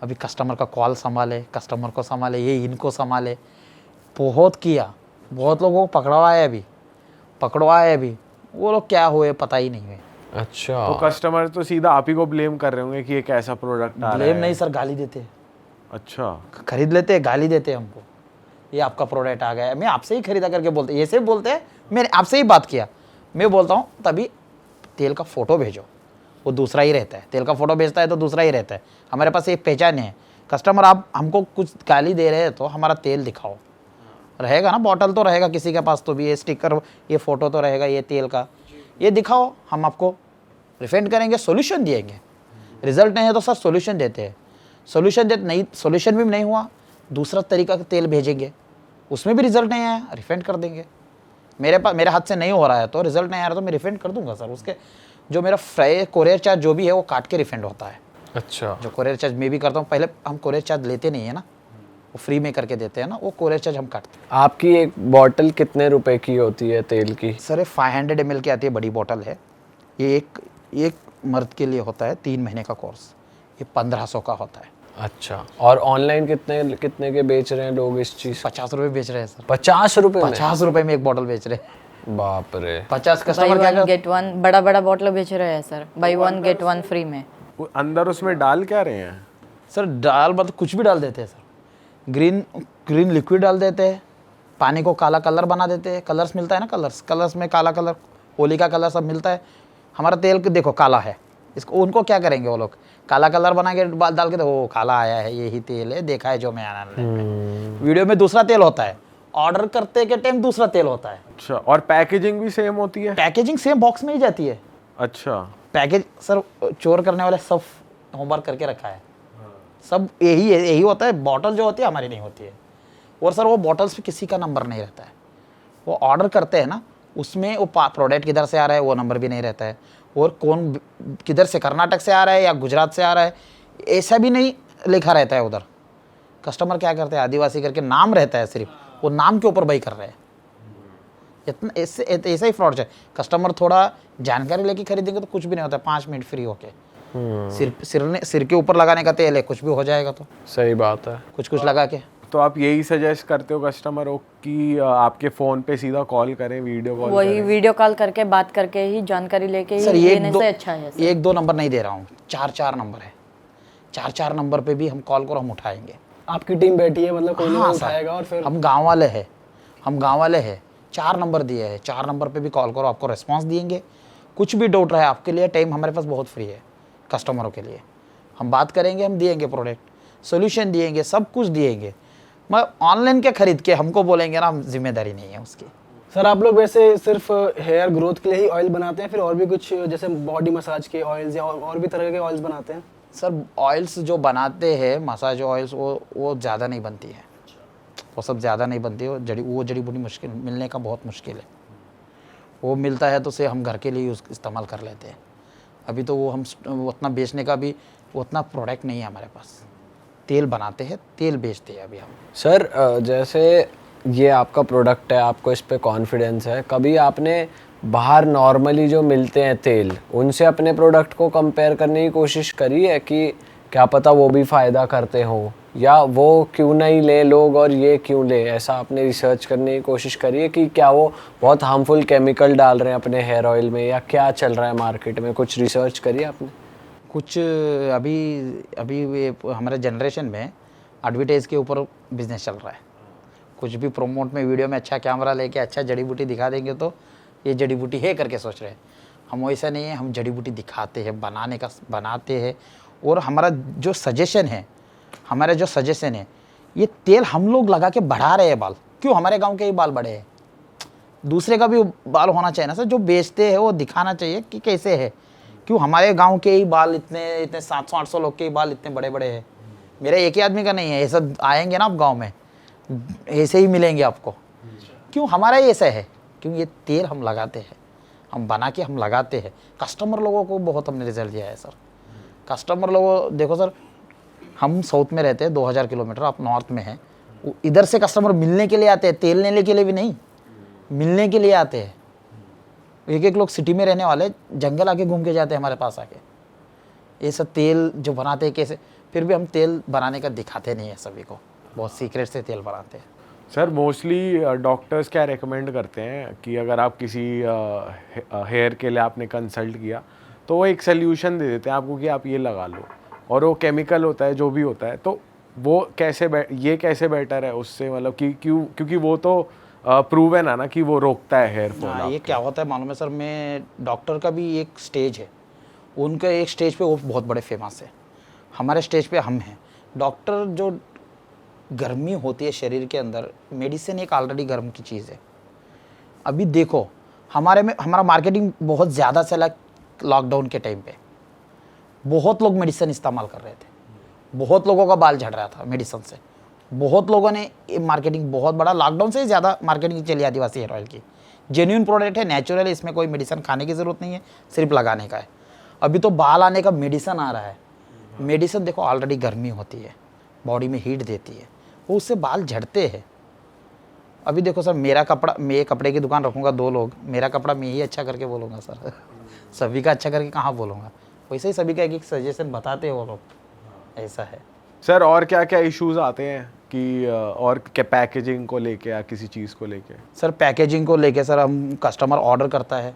अभी कस्टमर का कॉल संभाले, कस्टमर को संभाले, ये इनको संभाले, बहुत किया। बहुत लोगों को पकड़वाए अभी, वो लोग क्या हुए पता ही नहीं हुए। अच्छा, तो कस्टमर तो सीधा आप ही को ब्लेम कर रहे होंगे कि ये कैसा प्रोडक्ट आ रहा ब्लेम है। नहीं सर, गाली देते हैं। अच्छा, खरीद लेते हैं, गाली देते हैं हमको, ये आपका प्रोडक्ट आ गया है, मैं आपसे ही खरीदा करके बोलते, ये से बोलते हैं, मैंने आपसे ही बात किया, मैं बोलता हूँ तभी तेल का फ़ोटो भेजो, वो दूसरा ही रहता है। तेल का फ़ोटो भेजता है तो दूसरा ही रहता है। हमारे पास एक पहचान है। कस्टमर आप हमको कुछ गाली दे रहे हैं तो हमारा तेल दिखाओ, रहेगा ना, बॉटल तो रहेगा किसी के पास, तो भी ये स्टिकर, ये फ़ोटो तो रहेगा, ये तेल का, ये दिखाओ, हम आपको रिफंड करेंगे, सॉल्यूशन दिएंगे। रिजल्ट नहीं है तो सर सॉल्यूशन देते हैं, सॉल्यूशन देते नहीं, सॉल्यूशन भी नहीं हुआ, दूसरा तरीका का तेल भेजेंगे, उसमें भी रिजल्ट नहीं आया, रिफंड कर देंगे। मेरे हाथ से नहीं हो रहा है तो रिजल्ट नहीं आ रहा तो मैं रिफंड कर दूंगा सर। उसके जो मेरा कोरियर चार्ज जो भी है वो काट के रिफंड होता है। अच्छा, जो कोरियर चार्ज मैं भी करता हूँ, पहले हम कोरियर चार्ज लेते नहीं है ना, वो फ्री में करके देते हैं ना, वो कोरियर चार्ज हम काटते हैं। आपकी एक बॉटल कितने रुपए की होती है तेल की? सर 500 ml की आती है, बड़ी बॉटल है। ये एक मर्द के लिए होता है 3 महीने का कोर्स, ये 1500 का होता है। अच्छा, और ऑनलाइन कितने के बेच रहे हैं लोग इस चीज? 50 रुपये बेच रहे हैं सर, 50 रुपए में? 50 रुपये में एक बॉटल बेच रहे हैं। बाप रे। 50 बाई कस्टमर क्या वन कर, गेट वन, बड़ा बड़ा बॉटल बेच रहे हैं सर, बाई 1 गेट 1 फ्री में। वो अंदर उसमें डाल क्या रहे हैं? सर डाल मतलब कुछ भी डाल देते हैं सर। ग्रीन लिक्विड डाल देते हैं, पानी को काला कलर बना देते हैं। कलर्स मिलता है ना, कलर्स में काला कलर, होली का कलर सब मिलता है। हमारा तेल को देखो काला है, इसको उनको क्या करेंगे वो लोग, काला कलर बना के डाल के, वो काला आया है, यही तेल है, देखा है जो मैं आना वीडियो में दूसरा तेल होता है, ऑर्डर करते के टाइम दूसरा तेल होता है। अच्छा, और पैकेजिंग भी सेम होती है? पैकेजिंग सेम बॉक्स में ही जाती है। अच्छा, पैकेज सर चोर करने वाले सब होमवर्क करके रखा है, सब यही होता है। बॉटल जो होती है हमारी नहीं होती है, और सर वो बॉटल्स पे किसी का नंबर नहीं रहता है। वो ऑर्डर करते हैं ना, उसमें वो प्रोडक्ट किधर से आ रहा है वो नंबर भी नहीं रहता है, और कौन किधर से, कर्नाटक से आ रहा है या गुजरात से आ रहा है, ऐसा भी नहीं लिखा रहता है उधर। कस्टमर क्या करते हैं, आदिवासी करके नाम रहता है, सिर्फ वो नाम के ऊपर बाई कर रहे हैं। इतना ऐसा ही फ्रॉड है। कस्टमर थोड़ा जानकारी लेके खरीदेंगे तो कुछ भी नहीं होता है, 5 मिनट फ्री होके। सिर के ऊपर लगाने का तेल है, कुछ भी हो जाएगा तो सही बात है। कुछ लगा के। तो आप यही सजेस्ट करते हो कस्टमरों की आपके फ़ोन पे सीधा कॉल करें, वीडियो कॉल वही करें? वीडियो कॉल करके बात करके ही जानकारी लेके सर ही ये लेने से अच्छा है सर। 1-2 नंबर नहीं दे रहा हूँ, 4 नंबर है। 4 नंबर पे भी हम कॉल करो, हम उठाएंगे। आपकी टीम बैठी है, मतलब कोई ना हाँ कोई सर, उठाएगा और फिर हम गांव वाले हैं। 4 नंबर दिए हैं, 4 नंबर पे भी कॉल करो, आपको रिस्पांस देंगे। कुछ भी डाउट रहा है आपके लिए, टाइम हमारे पास बहुत फ्री है कस्टमरों के लिए। हम बात करेंगे, हम दिएंगे प्रोडक्ट, सोल्यूशन दिएंगे, सब कुछ दिएंगे। मैं ऑनलाइन के खरीद के हमको बोलेंगे ना, जिम्मेदारी नहीं है उसकी। सर आप लोग वैसे सिर्फ हेयर ग्रोथ के लिए ही ऑयल बनाते हैं, फिर और भी कुछ जैसे बॉडी मसाज के ऑयल्स या और भी तरह के ऑयल्स बनाते हैं? सर ऑयल्स जो बनाते हैं, मसाज ऑयल्स, वो ज़्यादा नहीं बनती है, वो सब ज़्यादा नहीं बनती है। वो जड़ी बूटी मुश्किल मिलने का, बहुत मुश्किल है। वो मिलता है तो उसे हम घर के लिए इस्तेमाल कर लेते हैं। अभी तो वो हम उतना बेचने का भी उतना प्रोडक्ट नहीं है हमारे पास। तेल बनाते हैं, तेल बेचते हैं अभी हम। सर जैसे ये आपका प्रोडक्ट है, आपको इस पे कॉन्फिडेंस है, कभी आपने बाहर नॉर्मली जो मिलते हैं तेल उनसे अपने प्रोडक्ट को कंपेयर करने की कोशिश करी है कि क्या पता वो भी फ़ायदा करते हो, या वो क्यों नहीं ले लोग और ये क्यों ले, ऐसा आपने रिसर्च करने की कोशिश करी है कि क्या वो बहुत हार्मफुल केमिकल डाल रहे हैं अपने हेयर ऑयल में, या क्या चल रहा है मार्केट में, कुछ रिसर्च करी आपने? कुछ अभी अभी ये हमारे जनरेशन में एडवर्टाइज के ऊपर बिजनेस चल रहा है। कुछ भी प्रोमोट में वीडियो में अच्छा कैमरा लेके अच्छा जड़ी बूटी दिखा देंगे तो ये जड़ी बूटी है करके सोच रहे हैं। हम वैसा नहीं है, हम जड़ी बूटी दिखाते हैं, बनाते हैं। और हमारा जो सजेशन है ये तेल हम लोग लगा के बढ़ा रहे हैं बाल। क्यों हमारे गांव के ही बाल बढ़े हैं? दूसरे का भी बाल होना चाहिए ना सर, जो बेचते हैं वो दिखाना चाहिए कि कैसे है। क्यों हमारे गांव के ही बाल इतने 700-800 लोग के ही बाल इतने बड़े बड़े हैं, मेरे एक ही आदमी का नहीं है। ऐसा आएंगे ना आप गांव में ऐसे ही मिलेंगे आपको। क्यों हमारा ही ऐसा है? क्यों ये तेल हम लगाते हैं, हम बना के हम लगाते हैं। कस्टमर लोगों को बहुत हमने रिजल्ट दिया है सर। कस्टमर लोगों देखो सर, हम साउथ में रहते हैं 2000 किलोमीटर, आप नॉर्थ में हैं। इधर से कस्टमर मिलने के लिए आते हैं, तेल लेने के लिए भी नहीं, मिलने के लिए आते हैं। एक लोग सिटी में रहने वाले जंगल आके घूम के जाते हैं हमारे पास आके। ये सब तेल जो बनाते हैं कैसे, फिर भी हम तेल बनाने का दिखाते नहीं है सभी को, बहुत सीक्रेट से तेल बनाते हैं। सर मोस्टली डॉक्टर्स क्या रेकमेंड करते हैं कि अगर आप किसी हेयर के लिए आपने कंसल्ट किया तो वो एक सोल्यूशन दे देते हैं आपको कि आप ये लगा लो, और वो केमिकल होता है जो भी होता है, तो वो ये कैसे बेटर है उससे, मतलब कि क्योंकि वो तो प्रूवन है ना कि वो रोकता है हेयर फॉल। ये क्या होता है मालूम है सर, मैं डॉक्टर का भी एक स्टेज है, उनका एक स्टेज पे वो बहुत बड़े फेमस है, हमारे स्टेज पे हम हैं। डॉक्टर जो गर्मी होती है शरीर के अंदर, मेडिसिन एक ऑलरेडी गर्म की चीज़ है। अभी देखो हमारा मार्केटिंग बहुत ज़्यादा चला लॉकडाउन के टाइम पे, बहुत लोग मेडिसिन इस्तेमाल कर रहे थे, बहुत लोगों का बाल झड़ रहा था मेडिसिन से। बहुत लोगों ने मार्केटिंग बहुत बड़ा लॉकडाउन से ही ज़्यादा मार्केटिंग चली आदिवासी हेयर ऑयल की। जेन्युइन प्रोडक्ट है, नेचुरल है, इसमें कोई मेडिसिन खाने की ज़रूरत नहीं है, सिर्फ लगाने का है। अभी तो बाल आने का मेडिसिन आ रहा है। मेडिसिन देखो ऑलरेडी गर्मी होती है, बॉडी में हीट देती है, वो उससे बाल झड़ते हैं। अभी देखो सर, मैं कपड़े की दुकान रखूँगा, 2 लोग, मेरा कपड़ा मैं ही अच्छा करके बोलूँगा सर सभी का अच्छा करके कहाँ बोलूँगा? वैसे ही सभी का एक सजेशन बताते हैं वो लोग, ऐसा है। सर और क्या क्या इश्यूज आते हैं कि और क्या पैकेजिंग को लेके या किसी चीज़ को लेके? सर पैकेजिंग को लेके सर, हम कस्टमर ऑर्डर करता है,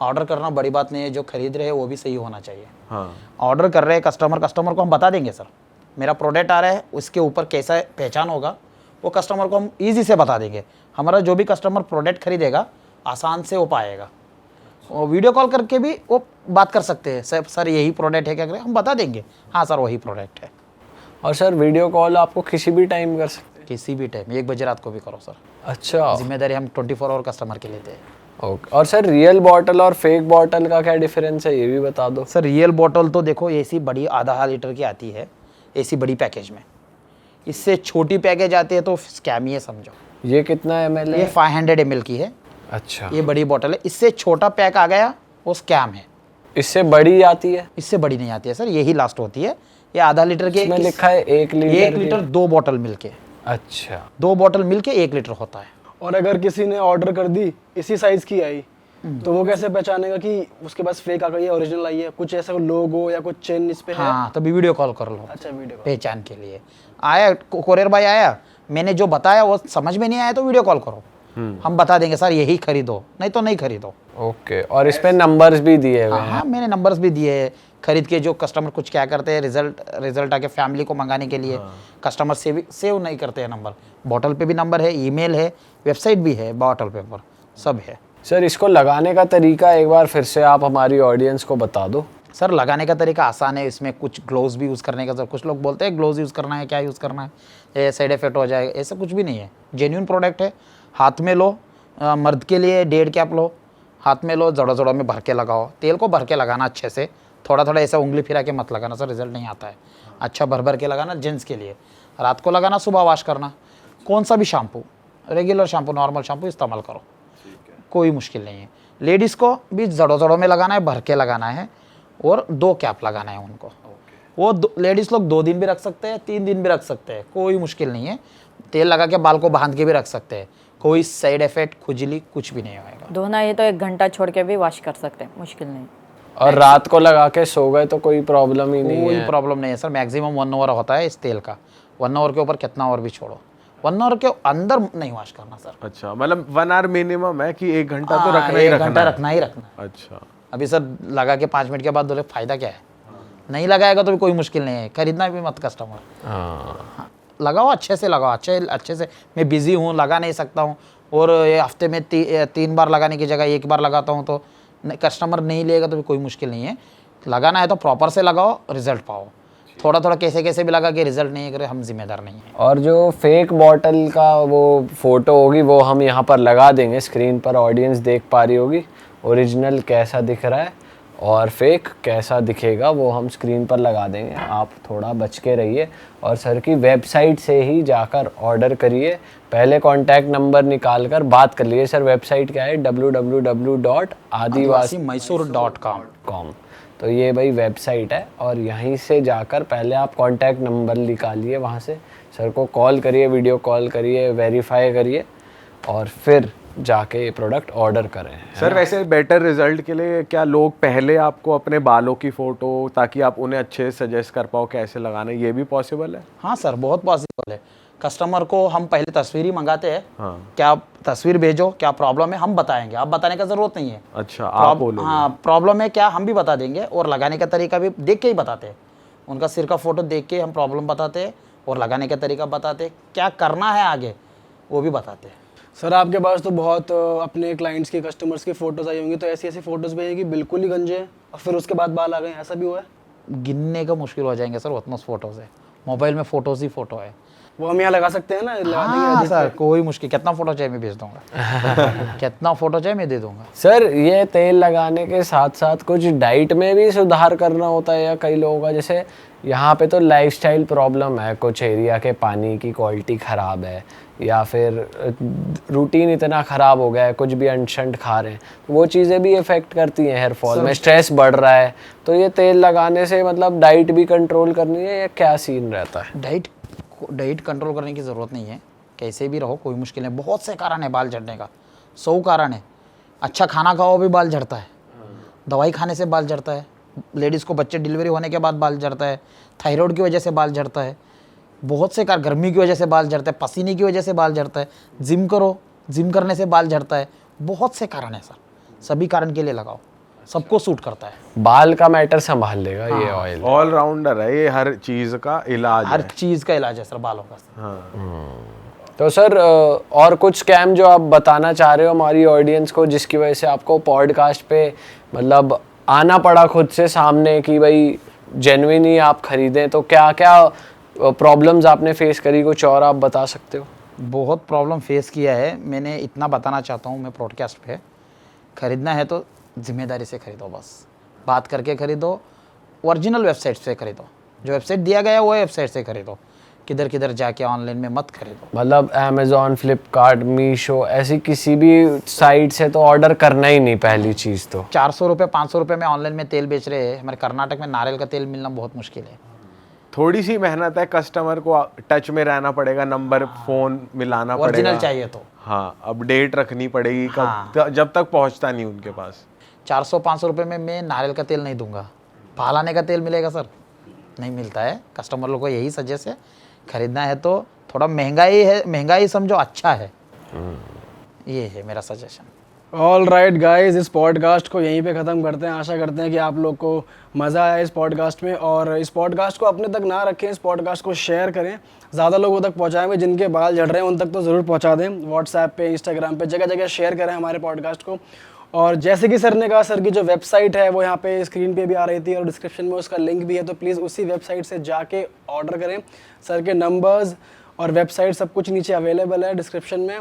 ऑर्डर करना बड़ी बात नहीं है, जो खरीद रहे हैं वो भी सही होना चाहिए। हाँ, ऑर्डर कर रहे हैं कस्टमर को हम बता देंगे सर, मेरा प्रोडक्ट आ रहा है, उसके ऊपर कैसा पहचान होगा वो कस्टमर को हम ईजी से बता देंगे। हमारा जो भी कस्टमर प्रोडक्ट खरीदेगा आसान से वो पाएगा, और वीडियो कॉल करके भी वो बात कर सकते हैं, सर यही प्रोडक्ट है क्या करें, हम बता देंगे हाँ सर वही प्रोडक्ट है। और सर वीडियो कॉल आपको किसी भी टाइम कर सकते किसी भी टाइम, 1 बजे रात को भी करो सर। हैं? अच्छा, जिम्मेदारी हम 24 आवर कस्टमर के लेते हैं। ओके। और सर रियल बॉटल और फेक बॉटल का क्या डिफरेंस है, ये भी बता दो। सर रियल बॉटल तो देखो ऐसी बड़ी आधा लीटर की आती है, ऐसी बड़ी पैकेज में। इससे छोटी पैकेज आती है तो स्कैम ही है समझो। ये कितना ml ये है? 500 ml की है, अच्छा, ये बड़ी बॉटल है। इससे छोटा पैक आ गया वो स्कैम है, इससे बड़ी आती है? इससे बड़ी नहीं आती है सर, यही लास्ट होती है। ये आधा लीटर के इसमें लिखा है 1 लीटर 1 लीटर 2 बॉटल मिलके, अच्छा, 2 बॉटल मिलके 1 लीटर होता है। और अगर किसी ने ऑर्डर कर दी इसी साइज की आई तो वो कैसे पहचानेगा कि उसके पास फेक आ गई है ओरिजिनल आई है? कुछ ऐसा लोगो या कुछ चिन्ह इस पे है? हाँ तभी वीडियो कॉल कर लो, अच्छा वीडियो पहचान के लिए। आया कोरियर भाई आया, मैंने जो बताया वो समझ में नहीं आया तो वीडियो कॉल करो, हम बता देंगे सर यही खरीदो, नहीं तो नहीं खरीदो। ओके। और इस पे नंबर्स भी दिए हुए हैं? हाँ मैंने नंबर्स भी दिए हैं। खरीद के जो कस्टमर कुछ क्या करते हैं, रिजल्ट आके फैमिली को मंगाने के लिए कस्टमर सेव नहीं करते हैं नंबर। बॉटल पे भी नंबर है, ईमेल है, वेबसाइट भी है, बॉटल पे पर सब है। सर इसको लगाने का तरीका एक बार फिर से आप हमारी ऑडियंस को बता दो। सर लगाने का तरीका आसान है, इसमें कुछ ग्लोव्स भी यूज़ करने का। सर कुछ लोग बोलते हैं ग्लोव्स यूज़ करना है, क्या यूज़ करना है, ये साइड इफेक्ट हो जाएगा, ऐसा कुछ भी नहीं है। जेन्युइन प्रोडक्ट है, हाथ में लो, मर्द के लिए 1.5 कैप लो, हाथ में लो, जड़ों जड़ों में भर के लगाओ। तेल को भर के लगाना अच्छे से, थोड़ा थोड़ा ऐसा उंगली फिरा के मत लगाना सर, रिजल्ट नहीं आता है। अच्छा भर के लगाना, जेंट्स के लिए रात को लगाना, सुबह वॉश करना। कौन सा भी shampoo, regular shampoo, normal shampoo इस्तेमाल करो, कोई मुश्किल नहीं है। लेडीज़ को भी जड़ों जड़ों में लगाना है, भर के लगाना है, और 2 कैप लगाना है उनको। वो लेडीज़ लोग 2 दिन भी रख सकते हैं, 3 दिन भी रख सकते हैं, कोई मुश्किल नहीं है। तेल लगा के बाल को बांध के भी रख सकते हैं, कोई साइड इफेक्ट खुजली कुछ भी नहीं होएगा। धोना ये तो 1 घंटा छोड़ के भी वॉश कर सकते हैं, मुश्किल नहीं। और रात को लगा के सो गए तो कोई प्रॉब्लम ही नहीं कोई है? प्रॉब्लम नहीं है सर। मैक्सिमम 1 आवर होता है इस तेल का। 1 आवर के ऊपर कितना और भी छोड़ो, 1 आवर के अंदर नहीं वॉश करना सर। अच्छा, मतलब 1 आवर मिनिमम है कि 1 घंटा तो रखना ही 1 रखना घंटा है। रखना ही रखना है। अच्छा, अभी सर लगा के 5 मिनट के बाद बोले फायदा क्या है? नहीं लगाएगा तो भी कोई मुश्किल नहीं है, खरीदना भी मत कस्टमर। हाँ, लगाओ, अच्छे से लगाओ, अच्छे से। मैं बिजी हूँ, लगा नहीं सकता हूँ, और ये हफ्ते में 3 बार लगाने की जगह 1 बार लगाता हूँ, तो कस्टमर नहीं लेगा तो भी कोई मुश्किल नहीं है। लगाना है तो प्रॉपर से लगाओ, रिजल्ट पाओ। थोड़ा थोड़ा कैसे कैसे भी लगा के रिजल्ट नहीं करे, हम जिम्मेदार नहीं हैं। और जो फेक बॉटल का वो फोटो होगी वो हम यहाँ पर लगा देंगे स्क्रीन पर, ऑडियंस देख पा रही होगी ओरिजिनल कैसा दिख रहा है और फेक कैसा दिखेगा वो हम स्क्रीन पर लगा देंगे। आप थोड़ा बच के रहिए और सर की वेबसाइट से ही जाकर ऑर्डर करिए। पहले कॉन्टैक्ट नंबर निकाल कर बात कर लीजिए। सर वेबसाइट क्या है? www.adivasi.com। तो ये भाई वेबसाइट है और यहीं से जाकर पहले आप कॉन्टैक्ट नंबर निकालिए, वहाँ से सर को कॉल करिए, वीडियो कॉल करिए, वेरीफाई करिए और फिर जाके ये प्रोडक्ट ऑर्डर करें। सर वैसे बेटर रिजल्ट के लिए क्या लोग पहले आपको अपने बालों की फ़ोटो, ताकि आप उन्हें अच्छे से सजेस्ट कर पाओ कैसे लगाना, ये भी पॉसिबल है? हाँ सर, बहुत पॉसिबल है। कस्टमर को हम पहले तस्वीर ही मंगाते हैं। हाँ। क्या तस्वीर भेजो, क्या प्रॉब्लम है हम बताएंगे, आप बताने का ज़रूरत नहीं है। अच्छा, आप बोलो। हाँ, प्रॉब्लम है क्या हम भी बता देंगे, और लगाने का तरीका भी देख के ही बताते हैं। उनका सिर का फ़ोटो देख के हम प्रॉब्लम बताते हैं और लगाने का तरीका बताते हैं, क्या करना है आगे वो भी बताते हैं। सर आपके पास तो बहुत अपने क्लाइंट्स की, कस्टमर्स की फ़ोटोज़ आई होंगी, तो ऐसी ऐसी फ़ोटोज़ भेजी कि बिल्कुल ही गंजे हैं और फिर उसके बाद बाल आ गए, ऐसा भी हुआ है? गिनने का मुश्किल हो जाएंगे सर, उतना फ़ोटोज़ है। मोबाइल में फ़ोटोज़ ही फ़ोटो है। वो हम यहाँ लगा सकते हैं ना, लगा देंगे हाँ edit सर, पे। कोई मुश्किल, कितना फ़ोटो चाहिए मैं भेज दूंगा। कितना फ़ोटो चाहिए मैं दे दूंगा। सर ये तेल लगाने के साथ साथ कुछ डाइट में भी सुधार करना होता है या कई लोगों का, जैसे यहाँ पे तो लाइफस्टाइल प्रॉब्लम है, कुछ एरिया के पानी की क्वालिटी ख़राब है या फिर रूटीन इतना ख़राब हो गया है, कुछ भी अनशंट खा रहे हैं, तो वो चीज़ें भी इफ़ेक्ट करती हैं हेयर फॉल में, स्ट्रेस बढ़ रहा है, तो ये तेल लगाने से मतलब डाइट भी कंट्रोल करनी है या क्या सीन रहता है? डाइट कंट्रोल करने की ज़रूरत नहीं है, कैसे भी रहो कोई मुश्किल नहीं। बहुत से कारण है बाल झड़ने का, 100 कारण है। अच्छा खाना खाओ भी बाल झड़ता है, दवाई खाने से बाल झड़ता है, लेडीज़ को बच्चे डिलीवरी होने के बाद बाल झड़ता है, थायराइड की वजह से बाल झड़ता है, बहुत से कारण, गर्मी की वजह से बाल झड़ता है, पसीने की वजह से बाल झड़ता है, जिम करो, जिम करने से बाल झड़ता है, बहुत से कारण है सर। सभी कारण के लिए लगाओ, सबको सूट करता है। बाल का मैटर संभाल लेगा ये ऑयल। ऑलराउंडर है ये, हर चीज़ का इलाज हर है। चीज़ का इलाज है सर बालों का। हाँ। तो सर और कुछ स्कैम जो आप बताना चाह रहे हो हमारी ऑडियंस को, जिसकी वजह से आपको पॉडकास्ट पे मतलब आना पड़ा खुद से सामने कि भाई जेन्युइन ही आप खरीदें, तो क्या क्या प्रॉब्लम्स आपने फेस करी, कुछ और आप बता सकते हो? बहुत प्रॉब्लम फेस किया है मैंने, इतना बताना चाहता हूँ मैं पॉडकास्ट पे। खरीदना है तो जिम्मेदारी से खरीदो, बस बात करके खरीदो, ओरिजिनल वेबसाइट से खरीदो, जो वेबसाइट दिया गया है वो वेबसाइट से खरीदो, किधर किधर जाके ऑनलाइन में मत खरीदो। मतलब अमेज़ॉन, फ्लिपकार्ट, मीशो ऐसी किसी भी साइट से तो ऑर्डर करना ही नहीं पहली चीज़ तो। 400 रुपये 500 रुपये में ऑनलाइन में तेल बेच रहे हैं। हमारे कर्नाटक में नारियल का तेल मिलना बहुत मुश्किल है। थोड़ी सी मेहनत है, कस्टमर को टच में रहना पड़ेगा, नंबर फ़ोन मिलाना पड़ेगा, ओरिजिनल चाहिए तो। हाँ, अपडेट रखनी पड़ेगी जब तक पहुंचता नहीं उनके पास। 400-500 रुपये में मैं नारियल का तेल नहीं दूंगा। पालाने का तेल मिलेगा सर? नहीं मिलता है। कस्टमर लोग को यही सजेस्ट है, खरीदना है तो थोड़ा महंगाई है, महंगाई समझो अच्छा है, ये है मेरा सजेशन। ऑल राइट गाइज, इस पॉडकास्ट को यहीं पे ख़त्म करते हैं। आशा करते हैं कि आप लोग को मज़ा आया इस पॉडकास्ट में, और इस पॉडकास्ट को अपने तक ना रखें, इस पॉडकास्ट को शेयर करें, ज़्यादा लोगों तक पहुँचाएं। जिनके बाल झड़ रहे हैं उन तक तो ज़रूर पहुँचा दें। व्हाट्सएप पे, इंस्टाग्राम पे, जगह जगह शेयर करें हमारे पॉडकास्ट को। और जैसे कि सर ने कहा, सर की जो वेबसाइट है वो यहाँ पे स्क्रीन पे भी आ रही थी और डिस्क्रिप्शन में उसका लिंक भी है, तो प्लीज़ उसी वेबसाइट से जाके ऑर्डर करें। सर के नंबर्स और वेबसाइट सब कुछ नीचे अवेलेबल है डिस्क्रिप्शन में।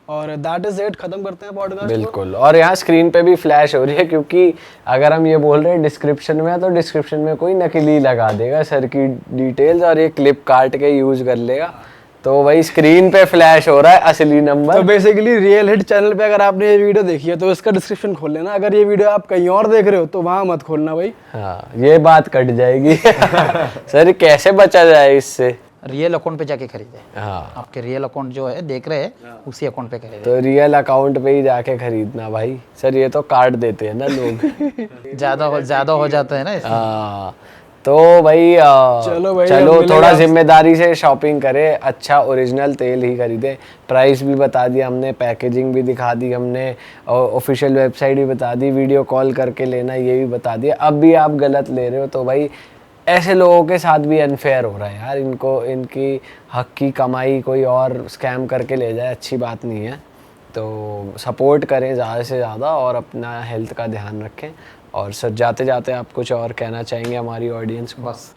और दैट इज़ इट, ख़त्म करते हैं पॉडकास्ट को। बिल्कुल, और यहाँ स्क्रीन पे भी फ्लैश हो रही है, क्योंकि अगर हम ये बोल रहे हैं डिस्क्रिप्शन में, तो डिस्क्रिप्शन में कोई नकली लगा देगा सर की डिटेल्स और ये क्लिप काट के यूज़ कर लेगा, तो वही स्क्रीन पे फ्लैश हो रहा है असली तो number. Basically real hit channel पे अगर आपने ये वीडियो देखी है तो इसका डिस्क्रिप्शन खोल लेना, अगर ये वीडियो आप कहीं और देख रहे हो तो वहाँ मत खोलना भाई। हाँ, ये बात कट जाएगी। सर कैसे बचा जाए इससे? रियल अकाउंट पे जाके खरीदे। हाँ, आपके रियल अकाउंट जो है देख रहे हैं उसी अकाउंट पे खरीदे। तो रियल अकाउंट पे ही जाके खरीदना भाई। सर ये तो काट देते हैं ना लोग। ज्यादा हो जाता है ना इसमें। हाँ, तो भाई चलो भाई, चलो अब मिलेंगे थोड़ा आपसे। जिम्मेदारी से शॉपिंग करें, अच्छा ओरिजिनल तेल ही खरीदे। प्राइस भी बता दिया हमने, पैकेजिंग भी दिखा दी हमने, और ऑफिशियल वेबसाइट भी बता दी, वीडियो कॉल करके लेना ये भी बता दिया। अब भी आप गलत ले रहे हो तो भाई ऐसे लोगों के साथ भी अनफेयर हो रहा है यार। इनको इनकी हक की कमाई कोई और स्कैम करके ले जाए, अच्छी बात नहीं है। तो सपोर्ट करें ज़्यादा से ज़्यादा और अपना हेल्थ का ध्यान रखें। और सर जाते जाते आप कुछ और कहना चाहेंगे हमारी ऑडियंस को? बस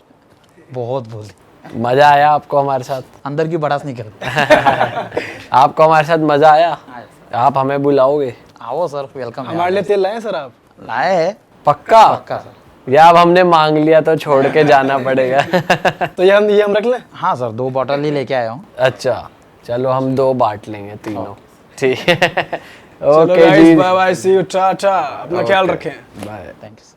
बहुत बोल मज़ा आया आपको हमारे साथ? अंदर की बड़ास नहीं करते। आपको हमारे साथ मज़ा आया? आप हमें बुलाओगे? आओ सर, वेलकम। हमारे लिए तेल लाए सर आप? लाए है पक्का? पक्का सर। या अब हमने मांग लिया तो छोड़ के जाना पड़ेगा? तो ये हम रख लें? हाँ सर, 2 बॉटल ही लेके आया हूँ। अच्छा चलो, हम 2 बांट लेंगे तीनों। ठीक है। चलो ओके गाइस, जी, bye bye, see you, tata, अपना ख्याल रखें। बाय। Thank you.